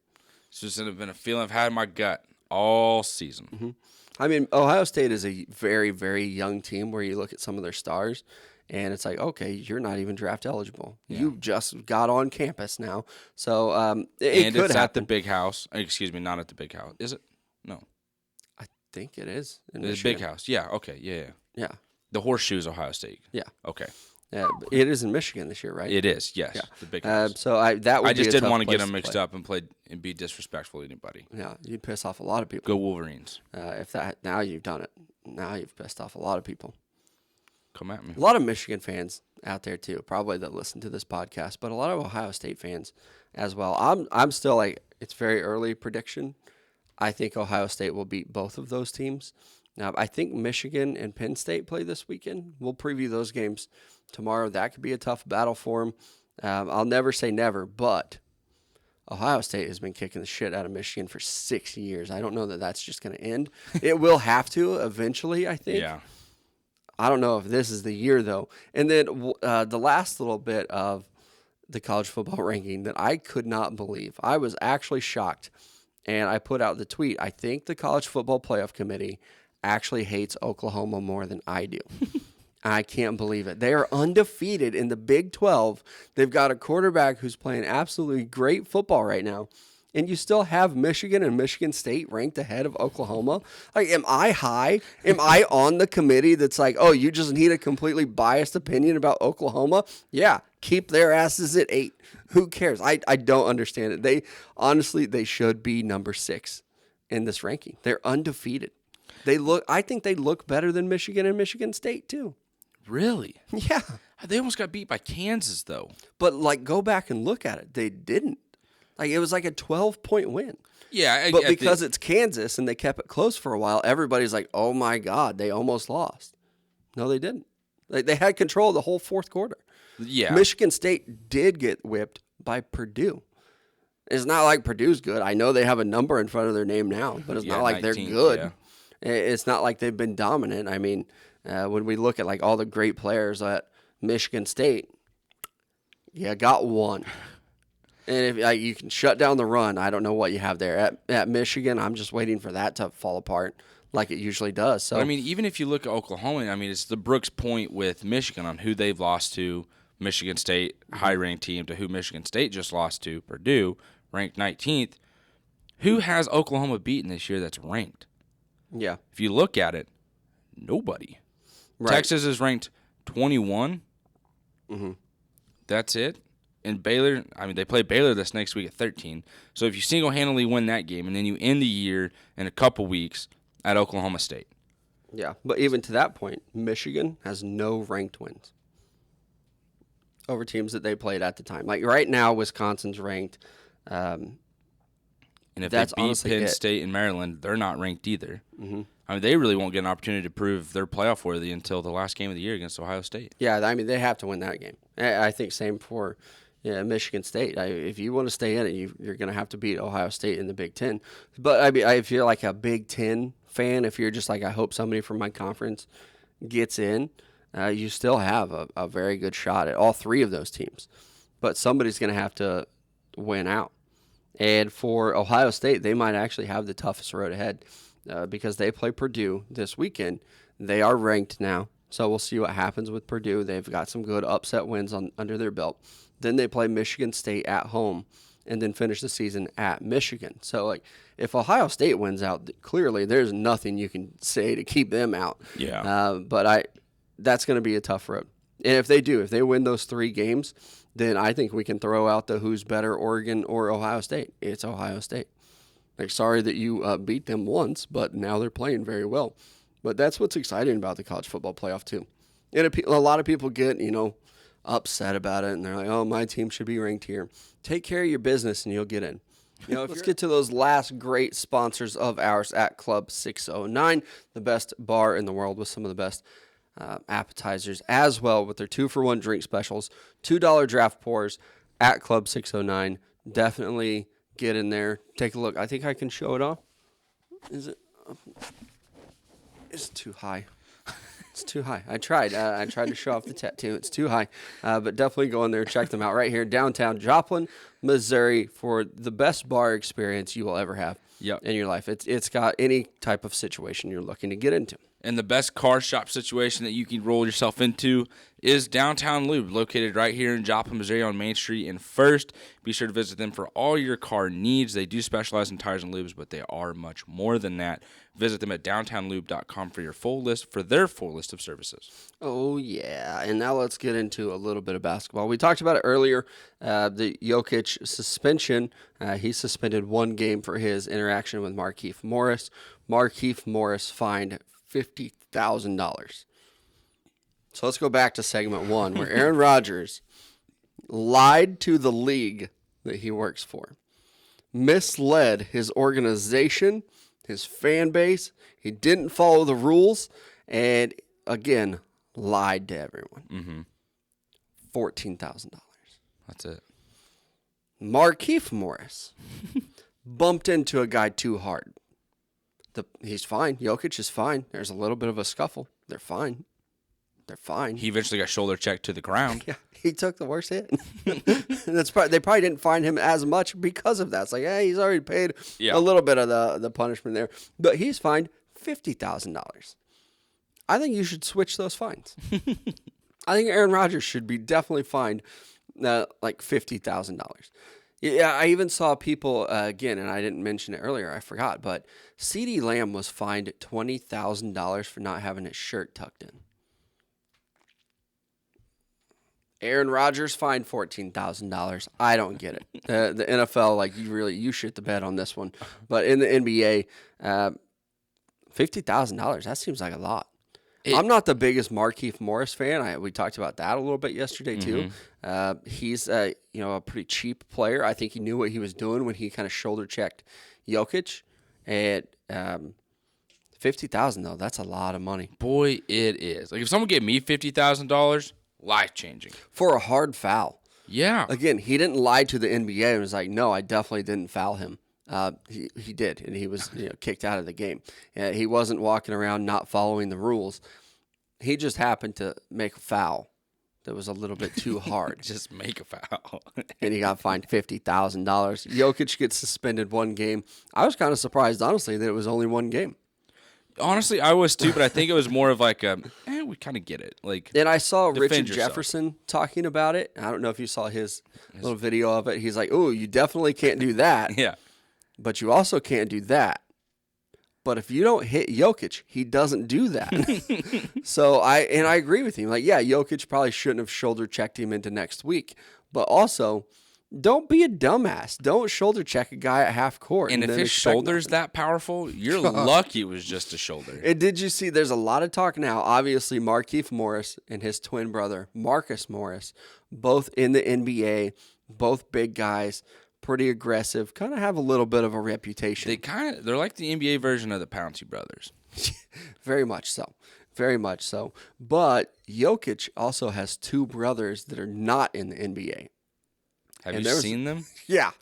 It's just been a feeling I've had in my gut all season. Mm-hmm. I mean, Ohio State is a very, very young team where you look at some of their stars, And it's like, okay, you're not even draft eligible. Yeah. You just got on campus now. So it could it's happen. at the big house. Excuse me, not at the big house. Is it? No. I think it is. It's big house. Yeah, okay. Yeah. The Horseshoe's Ohio State. Yeah. Okay. It is in Michigan this year, right? It is, yes. Yeah. The big house. So I just didn't want to get them mixed up and be disrespectful to anybody. Yeah, you'd piss off a lot of people. Go Wolverines. Now you've done it. Now you've pissed off a lot of people. Come at me. A lot of Michigan fans out there too, probably that listen to this podcast, but a lot of Ohio State fans as well. I'm still like, it's very early prediction. I think Ohio State will beat both of those teams. Now, I think Michigan and Penn State play this weekend. We'll preview those games tomorrow. That could be a tough battle for them. I'll never say never, but Ohio State has been kicking the shit out of Michigan for 6 years. I don't know that that's just going to end. It will have to eventually, I think. Yeah. I don't know if this is the year, though. And then the last little bit of the college football ranking that I could not believe. I was actually shocked, and I put out the tweet. I think the College Football Playoff Committee actually hates Oklahoma more than I do. I can't believe it. They are undefeated in the Big 12. They've got a quarterback who's playing absolutely great football right now. And you still have Michigan and Michigan State ranked ahead of Oklahoma. Like, am I high? Am I on the committee that's like, oh, you just need a completely biased opinion about Oklahoma? Yeah, keep their asses at 8. Who cares? I don't understand it. They should be number 6 in this ranking. They're undefeated. I think they look better than Michigan and Michigan State too. Really? Yeah. They almost got beat by Kansas though. But like, go back and look at it. They didn't. Like, it was like a 12-point win. Yeah. But because it's Kansas and they kept it close for a while, everybody's like, oh my God, they almost lost. No, they didn't. They had control of the whole fourth quarter. Yeah. Michigan State did get whipped by Purdue. It's not like Purdue's good. I know they have a number in front of their name now, but it's not like 19, they're good. Yeah. It's not like they've been dominant. I mean, when we look at like all the great players at Michigan State, you got one. And if you can shut down the run, I don't know what you have there. At Michigan, I'm just waiting for that to fall apart like it usually does. So I mean, even if you look at Oklahoma, I mean, it's the Brooks point with Michigan on who they've lost to. Michigan State, high-ranked team, to who Michigan State just lost to, Purdue, ranked 19th. Who has Oklahoma beaten this year that's ranked? Yeah. If you look at it, nobody. Right. Texas is ranked 21. Mm-hmm. That's it. And Baylor, I mean, they play Baylor this next week at 13. So if you single-handedly win that game, and then you end the year in a couple weeks at Oklahoma State. Yeah, but even to that point, Michigan has no ranked wins over teams that they played at the time. Like right now, Wisconsin's ranked. And if they beat Penn State and Maryland, they're not ranked either. Mm-hmm. I mean, they really won't get an opportunity to prove they're playoff worthy until the last game of the year against Ohio State. Yeah, I mean, they have to win that game. I think same for Michigan State. If you want to stay in it, you're going to have to beat Ohio State in the Big Ten. But I mean, if you're like a Big Ten fan, if you're just like, I hope somebody from my conference gets in, you still have a very good shot at all three of those teams. But somebody's going to have to win out. And for Ohio State, they might actually have the toughest road ahead because they play Purdue this weekend. They are ranked now, so we'll see what happens with Purdue. They've got some good upset wins under their belt. Then they play Michigan State at home and then finish the season at Michigan. So, like, if Ohio State wins out, clearly there's nothing you can say to keep them out. Yeah. But that's going to be a tough road. And if they win those 3 games, then I think we can throw out the who's better, Oregon or Ohio State. It's Ohio State. Like, sorry that you beat them once, but now they're playing very well. But that's what's exciting about the college football playoff too. And a lot of people get, upset about it, and they're like, oh, my team should be ranked here. Take care of your business, and you'll get in. Let's get to those last great sponsors of ours at Club 609, the best bar in the world with some of the best appetizers as well with their 2-for-1 drink specials, $2 draft pours at Club 609. Definitely get in there. Take a look. I think I can show it off. Is it? It's too high. It's too high. I tried to show off the tattoo. It's too high. But definitely go in there. Check them out right here, downtown Joplin, Missouri, for the best bar experience you will ever have in your life. It's got any type of situation you're looking to get into. And the best car shop situation that you can roll yourself into is Downtown Lube, located right here in Joplin, Missouri on Main Street and First. Be sure to visit them for all your car needs. They do specialize in tires and lubes, but they are much more than that. Visit them at downtownlube.com for their full list of services. Oh, yeah. And now let's get into a little bit of basketball. We talked about it earlier, the Jokic suspension. He suspended 1 game for his interaction with Markieff Morris. Markieff Morris fined $50,000. So let's go back to segment 1, where Aaron Rodgers lied to the league that he works for, misled his organization, his fan base. He didn't follow the rules, and again, lied to everyone. Mm-hmm. $14,000. That's it. Markieff Morris bumped into a guy too hard. He's fine. Jokic is fine. There's a little bit of a scuffle. They're fine. They're fine. He eventually got shoulder checked to the ground. Yeah, he took the worst hit. They probably didn't fine him as much because of that. It's like, hey, he's already paid a little bit of the punishment there. But he's fined $50,000. I think you should switch those fines. I think Aaron Rodgers should be definitely fined like $50,000. Yeah, I even saw people, again, and I didn't mention it earlier, I forgot, but CeeDee Lamb was fined $20,000 for not having his shirt tucked in. Aaron Rodgers fined $14,000. I don't get it. The NFL, like, you shit the bed on this one. But in the NBA, $50,000, that seems like a lot. I'm not the biggest Markieff Morris fan. We talked about that a little bit yesterday too. He's a pretty cheap player. I think he knew what he was doing when he kind of shoulder checked Jokic. At $50,000 though, that's a lot of money. Boy, it is. Like if someone gave me $50,000, life changing for a hard foul. Yeah. Again, he didn't lie to the NBA and was like, "No, I definitely didn't foul him." He did, and he was kicked out of the game. He wasn't walking around not following the rules. He just happened to make a foul that was a little bit too hard. Just make a foul. And he got fined $50,000. Jokic gets suspended 1 game. I was kind of surprised, honestly, that it was only 1 game. Honestly, I was too, but I think it was more of like we kind of get it. Like, and I saw Richard Jefferson talking about it. I don't know if you saw his little video of it. He's like, "Oh, you definitely can't do that." Yeah. But you also can't do that. But if you don't hit Jokic, he doesn't do that. So I agree with him. Like, yeah, Jokic probably shouldn't have shoulder checked him into next week. But also, don't be a dumbass. Don't shoulder check a guy at half court. And if his shoulder's that powerful, you're lucky it was just a shoulder. And did you see, there's a lot of talk now. Obviously, Markieff Morris and his twin brother, Marcus Morris, both in the NBA, both big guys. Pretty aggressive, kind of have a little bit of a reputation. They're like the NBA version of the Pouncey brothers. Very much so. Very much so. But Jokic also has 2 brothers that are not in the NBA. Have you seen them? Yeah.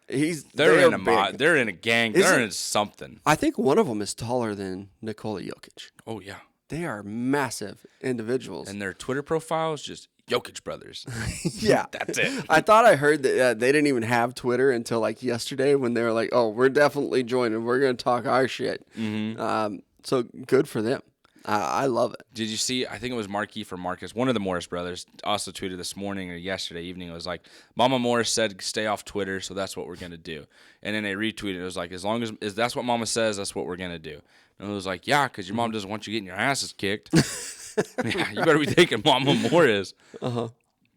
They're in a gang. They're in something. I think one of them is taller than Nikola Jokic. Oh yeah. They are massive individuals. And their Twitter profile is just Jokic brothers. Yeah. That's it. I thought I heard that they didn't even have Twitter until like yesterday when they were like, "Oh, we're definitely joining. We're going to talk our shit." Mm-hmm. So good for them. I love it. Did you see, I think it was Markieff or Marcus, one of the Morris brothers, also tweeted this morning or yesterday evening. It was like, Mama Morris said stay off Twitter, so that's what we're going to do. And then they retweeted it. It was like, as long as that's what Mama says, that's what we're going to do. And it was like, yeah, because your mom doesn't want you getting your asses kicked. Yeah, you better be taking Mama Morris. Uh-huh.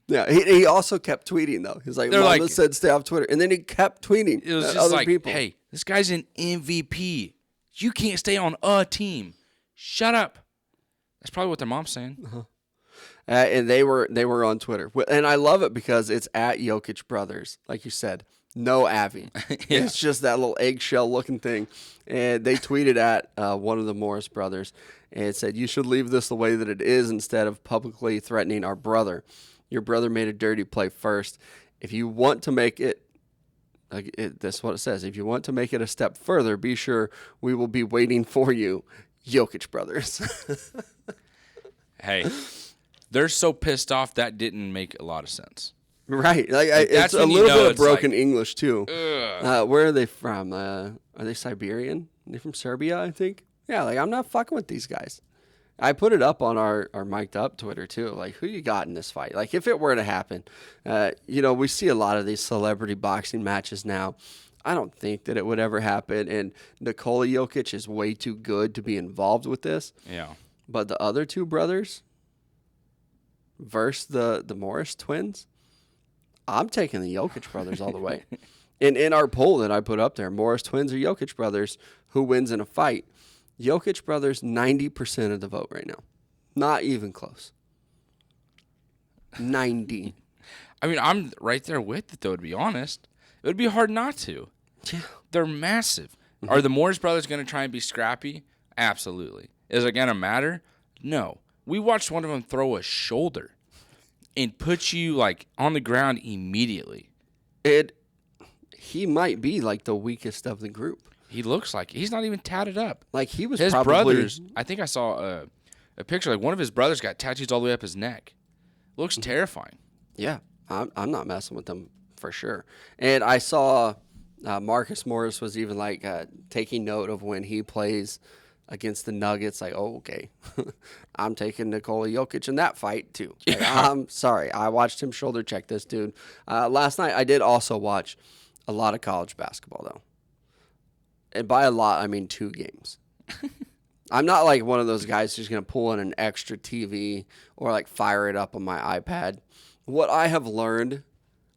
Yeah, he also kept tweeting, though. He's like, Mama said stay off Twitter. And then he kept tweeting it was just other like, people. Hey, this guy's an MVP. You can't stay on a team. Shut up. That's probably what their mom's saying. Uh-huh. And they were on Twitter. And I love it because it's at Jokic Brothers, like you said. No Avi. Yeah. It's just that little eggshell-looking thing. And they tweeted at one of the Morris brothers and it said, "You should leave this the way that it is instead of publicly threatening our brother. Your brother made a dirty play first. If you want to make it, that's what it says. If you want to make it a step further, be sure we will be waiting for you, Jokic Brothers." Hey, they're so pissed off that didn't make a lot of sense. Right. It's a little bit of broken English, too. Where are they from? Are they Siberian? Are they from Serbia, I think? Yeah, like I'm not fucking with these guys. I put it up on our mic'd up Twitter too. Like, who you got in this fight? Like, if it were to happen, we see a lot of these celebrity boxing matches now. I don't think that it would ever happen. And Nikola Jokic is way too good to be involved with this. Yeah. But the other two brothers versus the Morris twins, I'm taking the Jokic brothers all the way. In our poll that I put up there, Morris twins or Jokic brothers, who wins in a fight? Jokic brothers, 90% of the vote right now. Not even close. 90. I mean, I'm right there with it, though, to be honest. It would be hard not to. Yeah. They're massive. Are the Morris brothers going to try and be scrappy? Absolutely. Is it going to matter? No. We watched one of them throw a shoulder and put you, like, on the ground immediately. He might be, like, the weakest of the group. He looks like he's not even tatted up. Like, he was his probably... brothers, I think I saw a picture, like, one of his brothers got tattoos all the way up his neck. Looks terrifying. Yeah, I'm not messing with them for sure. And I saw Marcus Morris was even, like, taking note of when he plays against the Nuggets. Like, oh, okay, I'm taking Nikola Jokic in that fight, too. Like, Yeah. I'm sorry. I watched him shoulder check this dude. Last night, I did also watch a lot of college basketball, though. And by a lot, I mean 2 games. I'm not like one of those guys who's going to pull in an extra TV or like fire it up on my iPad. What I have learned,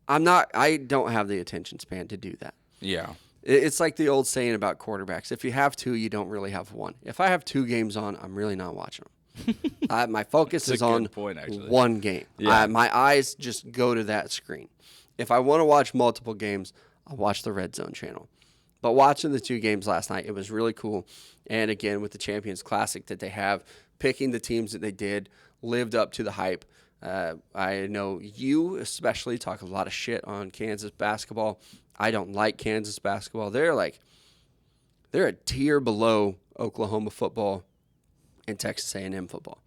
I don't have the attention span to do that. Yeah. It's like the old saying about quarterbacks. If you have 2, you don't really have 1. If I have 2 games on, I'm really not watching them. My focus is on one game. Yeah. My eyes just go to that screen. If I want to watch multiple games, I'll watch the Red Zone channel. But watching the 2 games last night, it was really cool. And again, with the Champions Classic that they have, picking the teams that they did, lived up to the hype. I know you especially talk a lot of shit on Kansas basketball. I don't like Kansas basketball. They're a tier below Oklahoma football and Texas A&M football.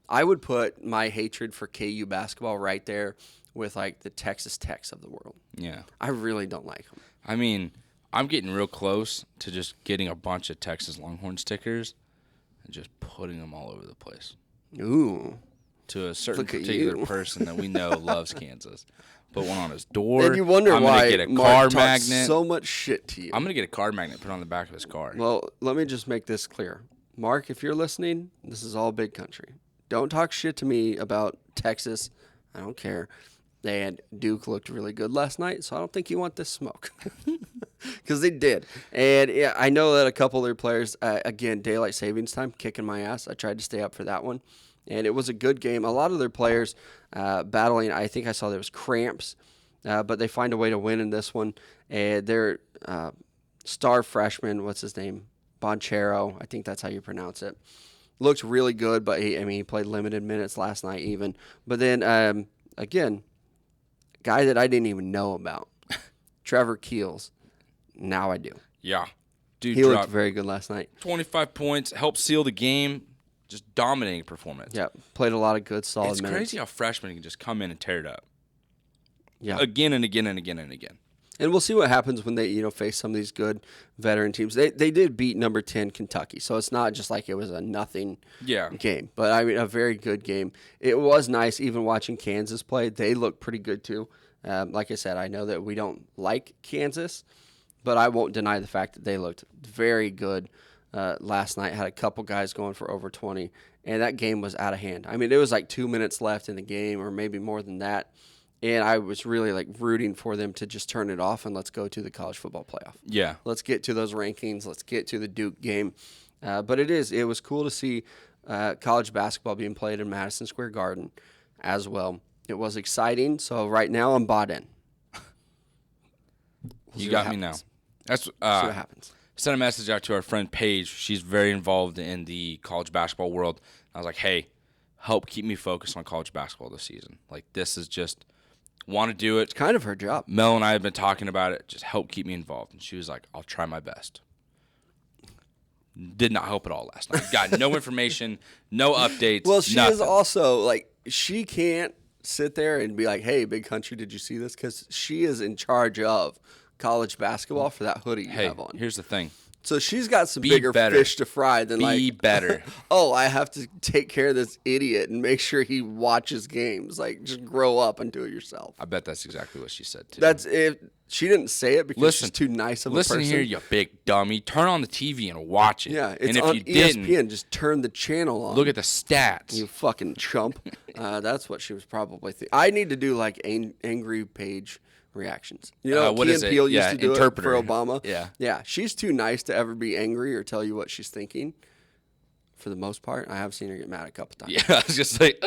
I would put my hatred for KU basketball right there with like the Texas Techs of the world. Yeah. I really don't like them. I mean, I'm getting real close to just getting a bunch of Texas Longhorn stickers and just putting them all over the place. Ooh. To a certain particular person that we know loves Kansas. Put one on his door. And you wonder I'm why gonna get a Mark car talks magnet. so much shit to you. I'm going to get a car magnet put on the back of his car. Well, let me just make this clear. Mark, if you're listening, this is all Big Country. Don't talk shit to me about Texas. I don't care. And Duke looked really good last night, so I don't think you want this smoke. Because they did. And yeah, I know that a couple of their players, again, daylight savings time, kicking my ass. I tried to stay up for that one. And it was a good game. A lot of their players battling, I think I saw there was cramps, but they find a way to win in this one. And their star freshman, what's his name? Bonchero, I think that's how you pronounce it. Looked really good, but he played limited minutes last night even. But then, again, guy that I didn't even know about, Trevor Keels. Now I do. Yeah. Dude, he looked very good last night. 25 points, helped seal the game. Just dominating performance. Yeah, played a lot of good, solid minutes. It's crazy how freshmen can just come in and tear it up. Yeah. Again and again and again and again. And we'll see what happens when they, face some of these good veteran teams. They did beat number 10 Kentucky, so it's not just like it was a nothing game. But, I mean, a very good game. It was nice even watching Kansas play. They looked pretty good, too. Like I said, I know that we don't like Kansas, but I won't deny the fact that they looked very good last night. Had a couple guys going for over 20, and that game was out of hand. I mean, it was like 2 minutes left in the game or maybe more than that. And I was really like rooting for them to just turn it off and let's go to the college football playoff. Yeah. Let's get to those rankings. Let's get to the Duke game. But it was cool to see college basketball being played in Madison Square Garden as well. It was exciting. So right now I'm bought in. You got me now. That's see what happens. Sent a message out to our friend Paige. She's very involved in the college basketball world. I was like, hey, help keep me focused on college basketball this season. Like, this is just... want to do it. It's kind of her job. Mel and I have been talking about it. Just help keep me involved. And she was like, I'll try my best. Did not help at all last night. Got no information, no updates. Well, she nothing. is also like, she can't sit there and be like, hey, Big Country, did you see this? Because she is in charge of college basketball for that hoodie you have on. Here's the thing. So she's got some Be bigger better. fish to fry than Be better. oh, I have to take care of this idiot and make sure he watches games. Like, just grow up and do it yourself. I bet that's exactly what she said, too. That's if she didn't say it because she's too nice of a person. Listen here, you big dummy. Turn on the TV and watch it. Yeah, it's and if on you ESPN. didn't, Just turn the channel on. look at the stats. You fucking chump. That's what she was probably thinking. I need to do like angry page reactions. You know, what Key is and it? Peele used Yeah, to do interpreter. it for Obama. Yeah. Yeah, she's too nice to ever be angry or tell you what she's thinking. For the most part, I have seen her get mad a couple times. Yeah, I was just like,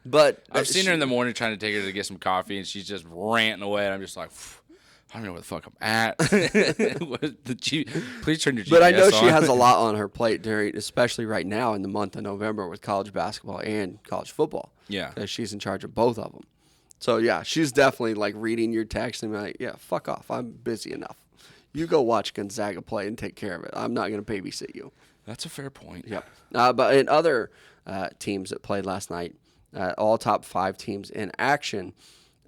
But I've seen her in the morning trying to take her to get some coffee, and she's just ranting away, and I'm just like, I don't know where the fuck I'm at. Please turn your GPS But I know on. she has a lot on her plate during, especially right now in the month of November with college basketball and college football. Yeah. Because she's in charge of both of them. So, yeah, she's definitely like reading your text and be like, yeah, fuck off. I'm busy enough. You go watch Gonzaga play and take care of it. I'm not going to babysit you. That's a fair point. Yep. But in other teams that played last night, all top 5 teams in action,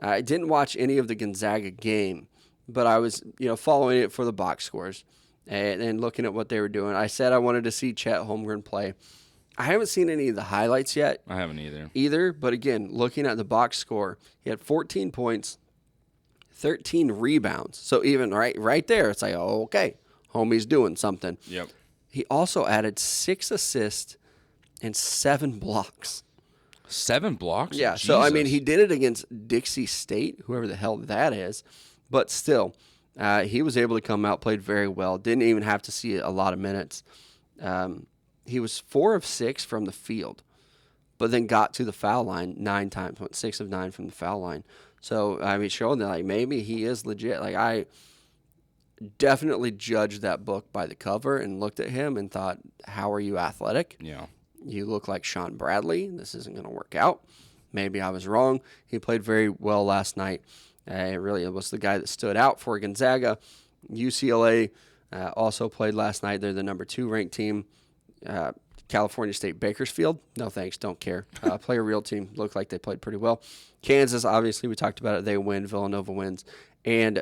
I didn't watch any of the Gonzaga game, but I was, following it for the box scores and looking at what they were doing. I said I wanted to see Chet Holmgren play. I haven't seen any of the highlights yet. I haven't Either, but again, looking at the box score, he had 14 points, 13 rebounds. So even right there, it's like, oh, okay, homie's doing something. Yep. He also added 6 assists and 7 blocks. 7 blocks? Yeah, Jesus. so, I mean, he did it against Dixie State, whoever the hell that is. But still, he was able to come out, played very well. Didn't even have to see a lot of minutes. He was 4 of 6 from the field, but then got to the foul line 9 times, went 6 of 9 from the foul line. So, I mean, showing that, like, maybe he is legit. Like, I definitely judged that book by the cover and looked at him and thought, how are you athletic? Yeah. You look like Sean Bradley. This isn't going to work out. Maybe I was wrong. He played very well last night. It was the guy that stood out for Gonzaga. UCLA also played last night. They're the number 2 ranked team. California State Bakersfield, no thanks, don't care. Play a real team. Looked like they played pretty well. Kansas, obviously, we talked about it. They win. Villanova wins. And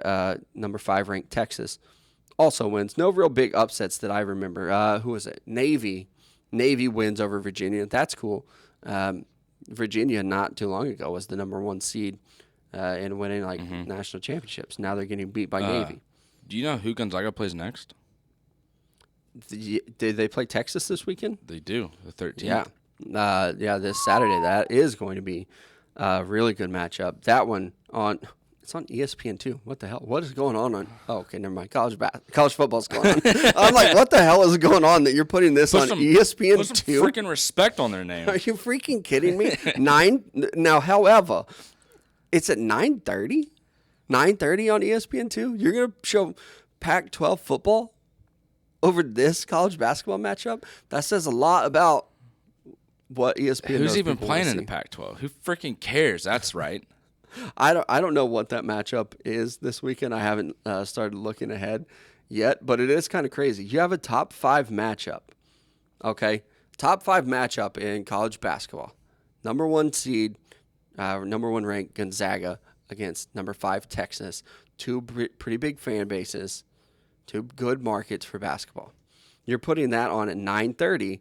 number 5 ranked Texas also wins. No real big upsets that I remember. Who was it? Navy. Navy wins over Virginia. That's cool. Virginia, not too long ago, was the number 1 seed and winning national championships. Now they're getting beat by Navy. Do you know who Gonzaga plays next? Did they play Texas this weekend? They do, the 13th. Yeah. This Saturday. That is going to be a really good matchup. That one it's on ESPN too. What the hell? What is going on? Oh, okay, never mind. College football's going on. I'm like, what the hell is going on that you're putting this on ESPN put some too? freaking respect on their name. Are you freaking kidding me? 9 now. However, it's at 9:30. 9:30 on ESPN too. You're gonna show Pac-12 football over this college basketball matchup? That says a lot about what ESPN. Who's even playing in the Pac-12? Who freaking cares? That's right. I don't know what that matchup is this weekend. I haven't started looking ahead yet, but it is kind of crazy. You have a top 5 matchup, okay? Top 5 matchup in college basketball. Number 1 seed, number 1 ranked Gonzaga against number 5 Texas. 2 pretty big fan bases, 2 good markets for basketball. You're putting that on at 9:30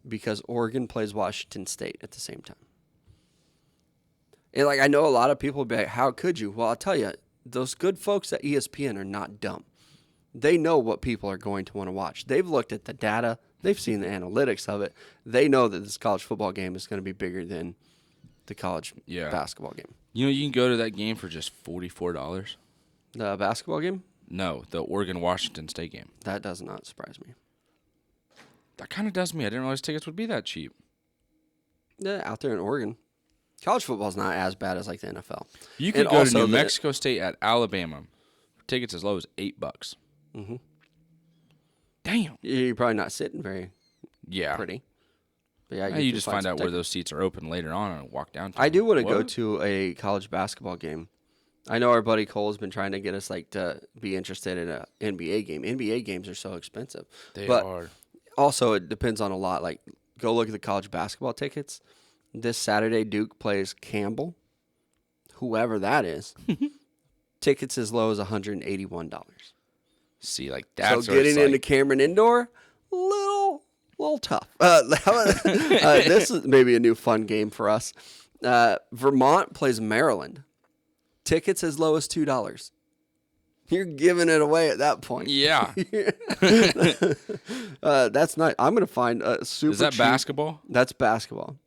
because Oregon plays Washington State at the same time. And I know a lot of people will be like, how could you? Well, I'll tell you, those good folks at ESPN are not dumb. They know what people are going to want to watch. They've looked at the data. They've seen the analytics of it. They know that this college football game is going to be bigger than the college basketball game. You know, you can go to that game for just $44. The basketball game? No, the Oregon-Washington State game. That does not surprise me. That kind of does me. I didn't realize tickets would be that cheap. Yeah, out there in Oregon. College football is not as bad as the NFL. You could go to New Mexico State at Alabama. Tickets as low as $8. Mm-hmm. Damn. You're probably not sitting very pretty. But yeah, you just find out where those seats are open later on and walk down to I them. do want to go to a college basketball game. I know our buddy Cole's been trying to get us to be interested in an NBA game. NBA games are so expensive. They are. Also, it depends on a lot. Go look at the college basketball tickets. This Saturday, Duke plays Campbell, whoever that is. Tickets as low as $181. See, like that's So where it's getting into like, Cameron Indoor, little tough. This is maybe a new fun game for us. Vermont plays Maryland. Tickets as low as $2. You're giving it away at that point. yeah. That's not. I'm gonna find a super. Is that cheap- basketball? That's basketball.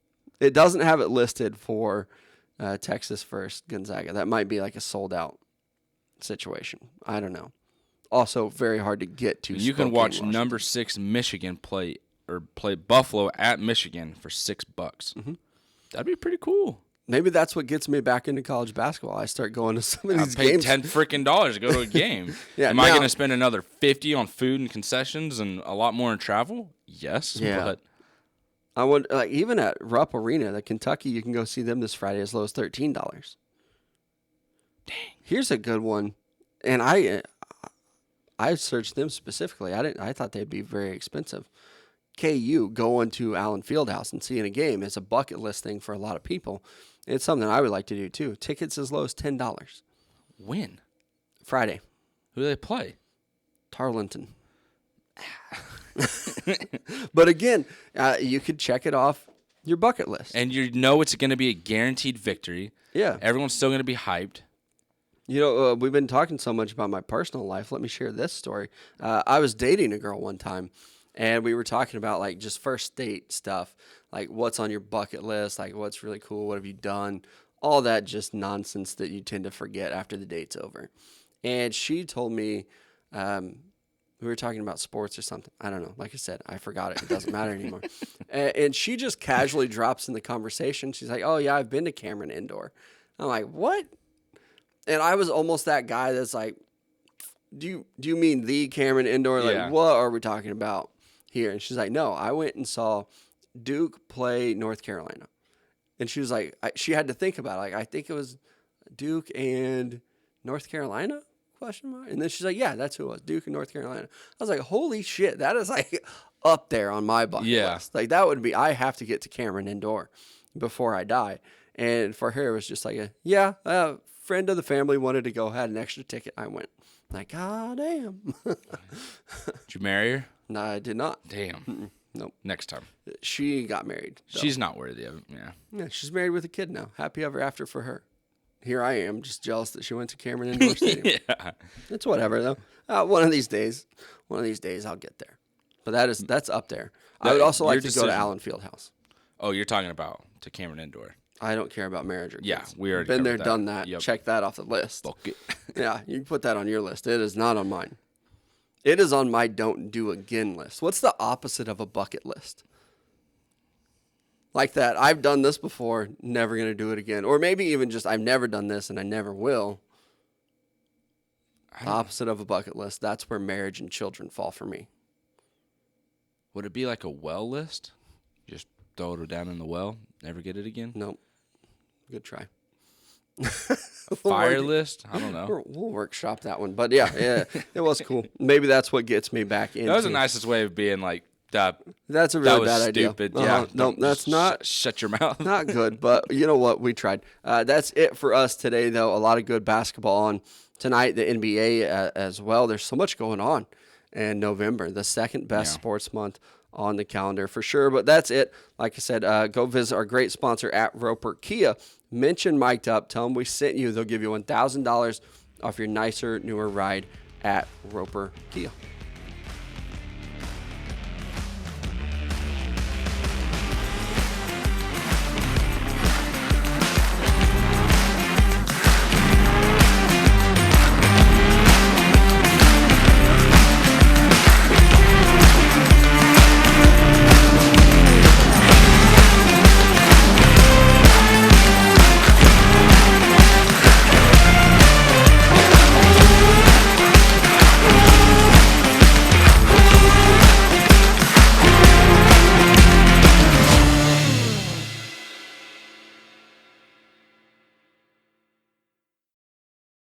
It doesn't have it listed for Texas First Gonzaga. That might be like a sold out situation. I don't know. Also, very hard to get to. You can watch number 6 Michigan play Buffalo at Michigan for $6. Mm-hmm. That'd be pretty cool. Maybe that's what gets me back into college basketball. I start going to some of I these paid games. $10 freaking to go to a game. Yeah, Am I now- going to spend another $50 on food and concessions and a lot more in travel? Yes. Yeah. But I would like even at Rupp Arena, the Kentucky, you can go see them this Friday as low as $13. dang. Here's a good one, and I searched them specifically. I thought they'd be very expensive. KU going to Allen Fieldhouse and seeing a game is a bucket list thing for a lot of people. It's something I would like to do too. Tickets as low as $10. When? Friday, Who do they play? Tarleton. But again, you could check it off your bucket list. And you know it's going to be a guaranteed victory. Yeah. Everyone's still going to be hyped. You know, we've been talking so much about my personal life. Let me share this story. I was dating a girl one time, and we were talking about, like, just first date stuff, like what's on your bucket list, like what's really cool, what have you done, all that just nonsense that you tend to forget after the date's over. And she told me, we were talking about sports or something. I don't know. Like I said, I forgot it. It doesn't matter anymore. And she just casually drops in the conversation. She's like, oh, yeah, I've been to Cameron Indoor. I'm like, what? And I was almost that guy that's like, do you mean the Cameron Indoor? Like, Yeah. what are we talking about here? And she's like, no, I went and saw Duke play North Carolina. And she was like, she had to think about it. Like, I think it was Duke and North Carolina? Question mark. And then she's like, yeah, that's who it was, Duke and North Carolina. I was like, holy shit, that is like up there on my bucket list. Like, that would be, I have to get to Cameron Indoor before I die. And for her, it was just like, friend of the family wanted to go, had an extra ticket. I went. Like, God damn. Did you marry her? No, I did not. Damn. Nope. Next time. She got married. So. She's not worthy of it. Yeah. Yeah, she's married with a kid now. Happy ever after for her. Here I am, just jealous that she went to Cameron Indoor Stadium. Yeah. It's whatever though. One of these days I'll get there. But that's up there. I would also like to go to Allen Fieldhouse. Oh, you're talking about to Cameron Indoor. I don't care about marriage or kids. Yeah, we already been there, covered that. done that. Yep. Check that off the list. Book it. Yeah, you can put that on your list. It is not on mine. It is on my don't do again list. What's the opposite of a bucket list? Like that, I've done this before, never going to do it again. Or maybe even just, I've never done this and I never will. The opposite of a bucket list, that's where marriage and children fall for me. Would it be like a well list? Just throw it down in the well, never get it again? Nope. Good try. Fire list? I don't know. We'll workshop that one. But yeah, it was cool. Maybe that's what gets me back into. That was the nicest way of being like, that's a that really was bad stupid. idea. Yeah. No, that's not. Shut your mouth. Not good, but you know what? We tried. That's it for us today, though. A lot of good basketball on tonight. The NBA as well. There's so much going on in November, the second best sports month on the calendar for sure. But that's it. Like I said, go visit our great sponsor at Roper Kia. Mention Mic'd Up. Tell them we sent you. They'll give you $1,000 off your nicer, newer ride at Roper Kia.